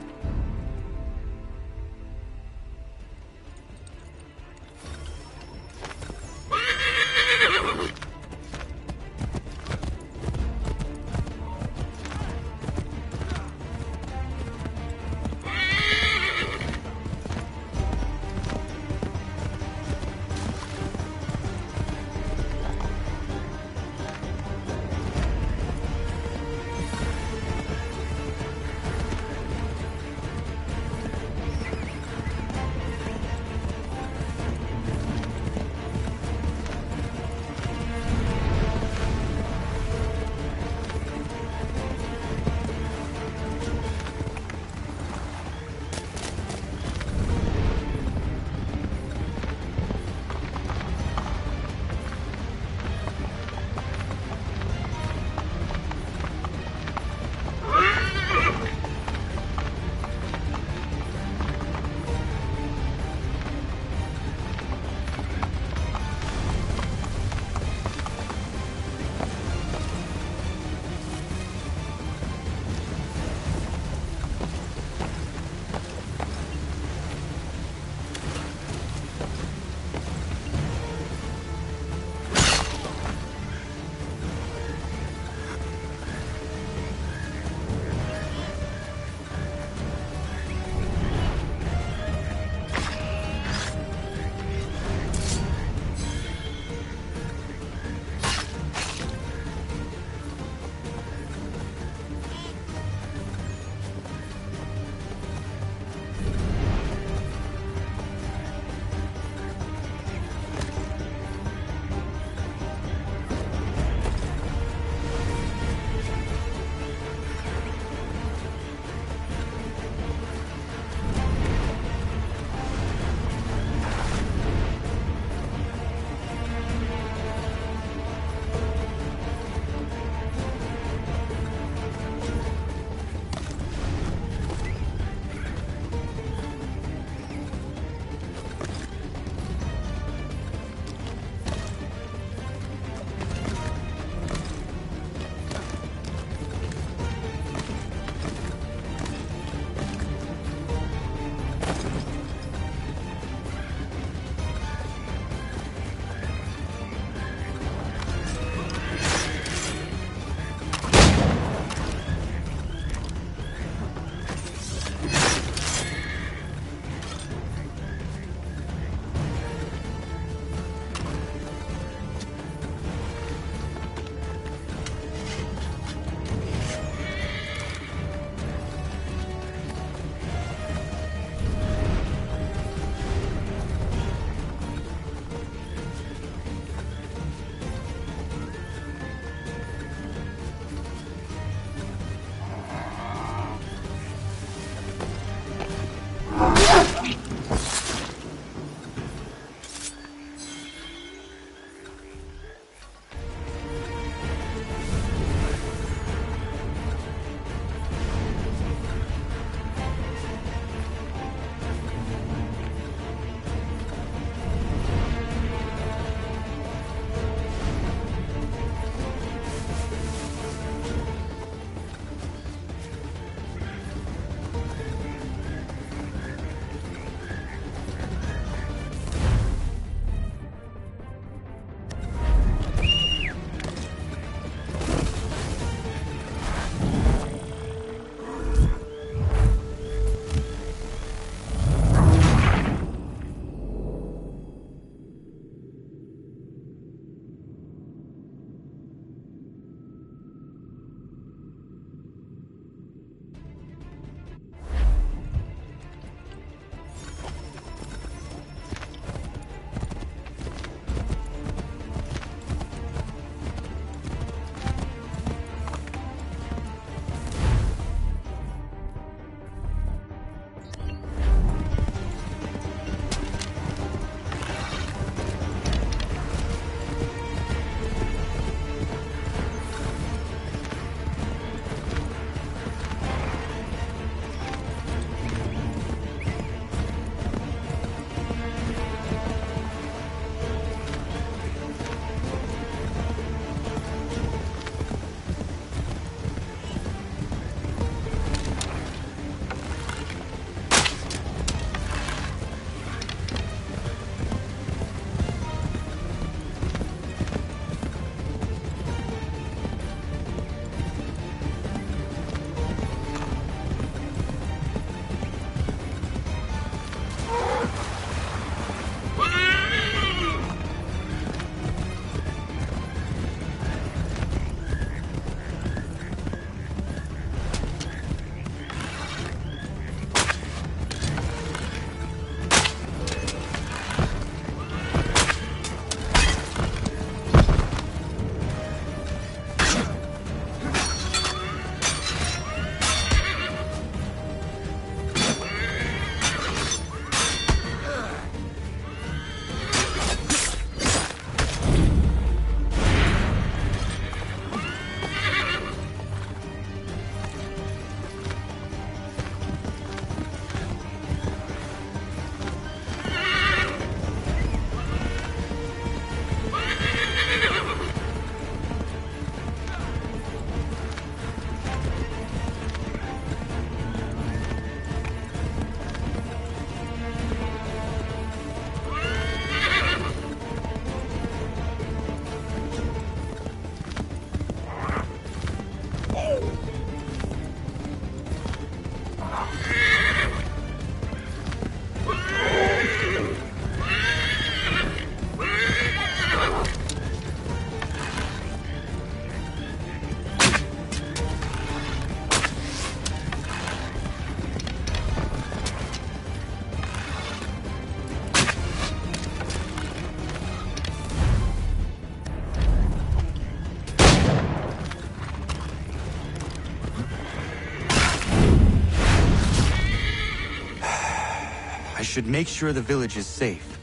I should make sure the village is safe.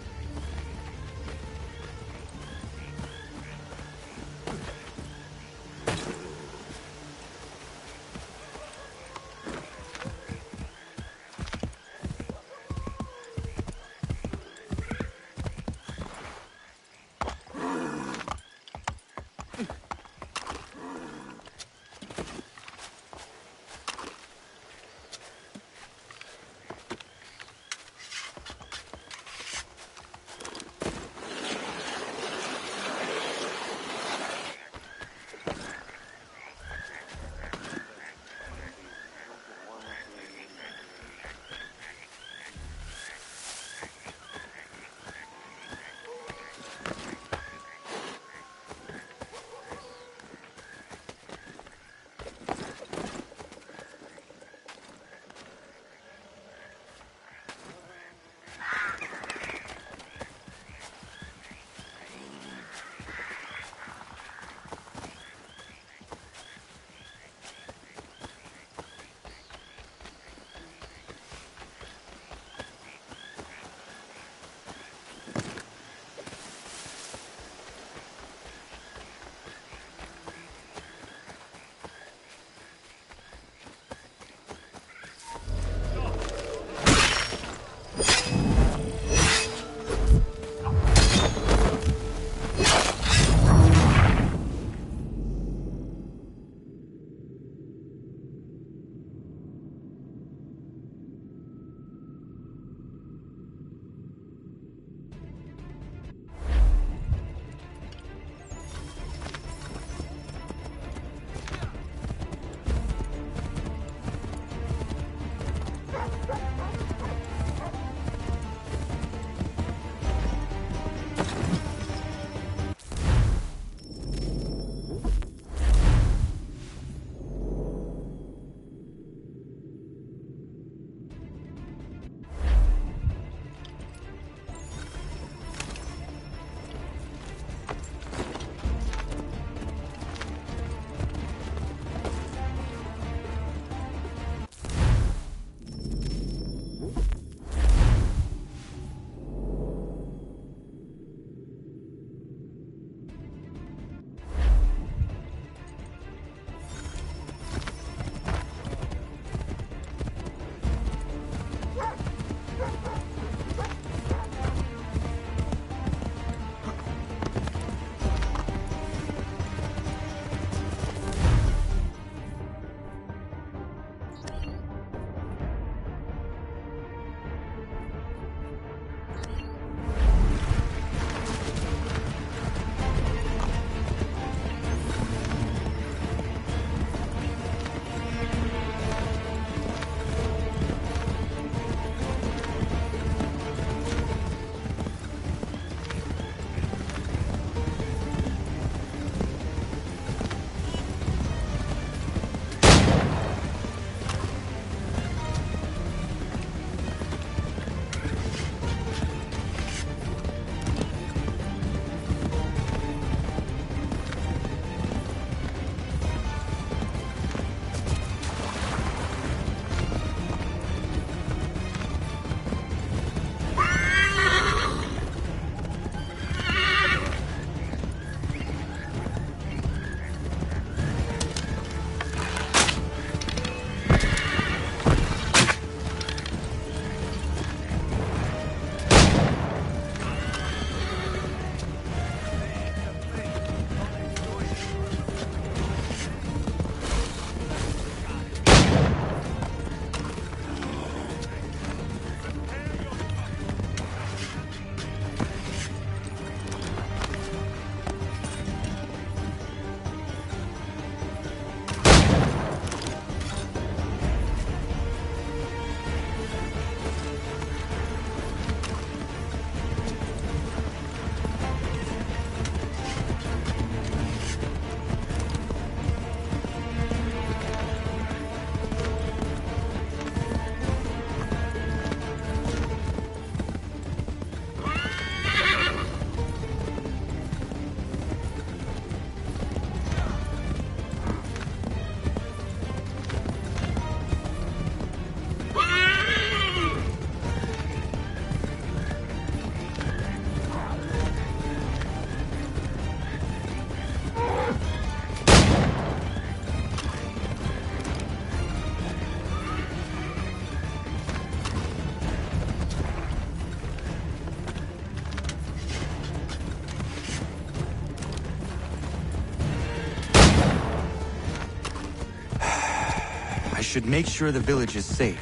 should make sure the village is safe.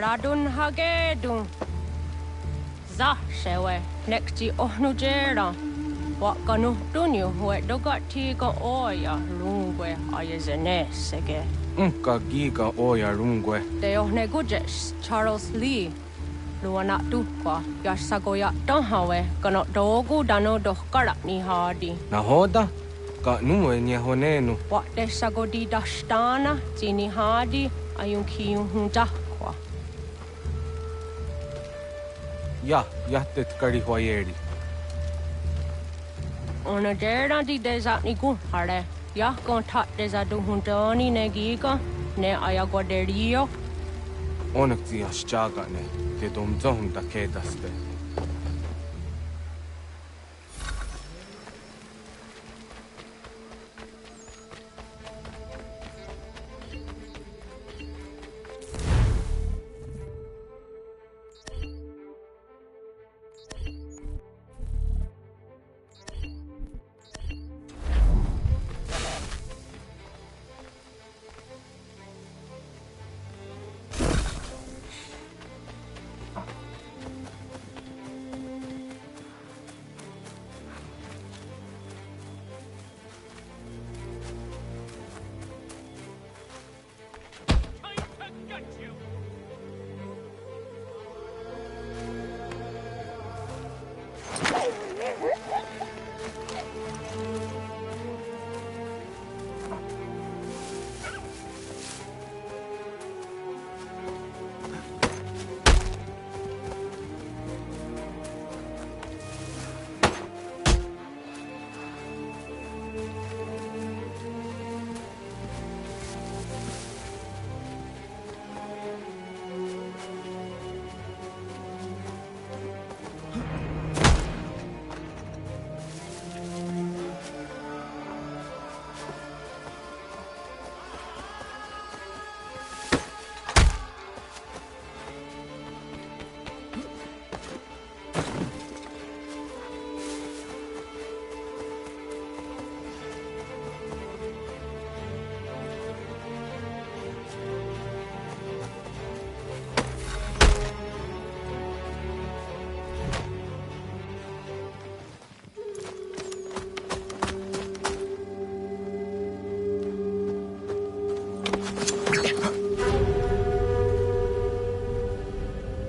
Radun hagedun. Za shewe nekti ohnujera. Wakanu dunyu huet dogati ga oya rungwe ayazenesege. Ka giga oya rungwe. De ohne gujes Charles Lee. Luana tukwa yasagoya donhawe kano dogu dano dohkara ni hadi. Nahoda? Ka numwe nye honenu. Wa de sagodi dashtana zini hadi ayun kiyun hunjakwa. Ja, jättet kari huajeri. Ona dera di deza ni gunhare. Ya kontat deza du huntoni ne giga ne ayaguaderio. Onneksi jasjagane, te domzohum da kedaste.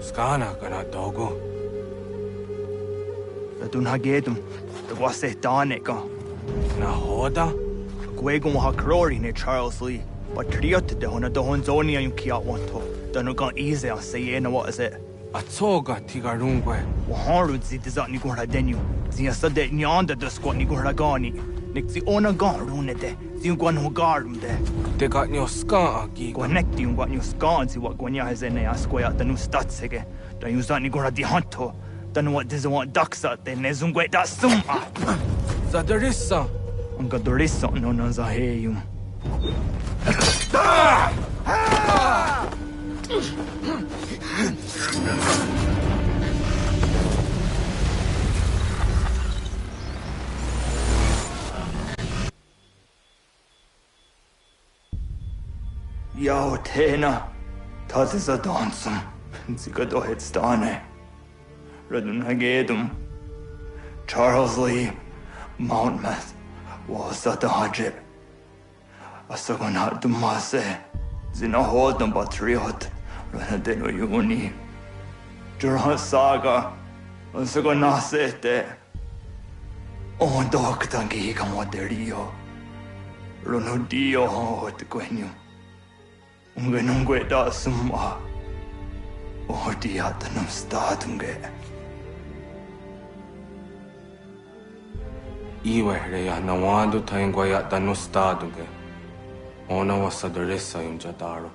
Skana kana dogo. Radun hagedum, the wase danika. Nahoda? Gwegon ha krori ne Charles Lee. But triot de hona do honzoni ayun kiat wanto. Danu gan easy on say na what is it? Atsoga tigarungwe. Waharud zi dizat ni gora denu. Zia sade nyanda de squat ni gora gani. Nik zi ona gan rune de. Zi gwan ho garum de. De got nyo ska agi. Gwanek di gwan nyo ska zi wat gwanya hazene asquaya danu statsege. Dan yuzat ni gora di hanto. Danu what diz want daksa de nezungwe da sum. Zadarissa. Unga dorissa no na zaheyum. Yo, Tena, das ist a dansum. Sie geht doch jetzt da, ne? Redden hagedum. Charles Lee, Monmouth, واسا تهاجر أساقنا دماسة زنا هودن بطريقت لنا دلو يوني جرها ساقا أساقنا سيته أون دوك تنجي كمو دريو لنا ديو هود كوينيو ونغنونغوي دا سمع وديات نمستادنغي Iwehreya nawando taingwaya danustadunge. Ona wasadresa yumjadaro.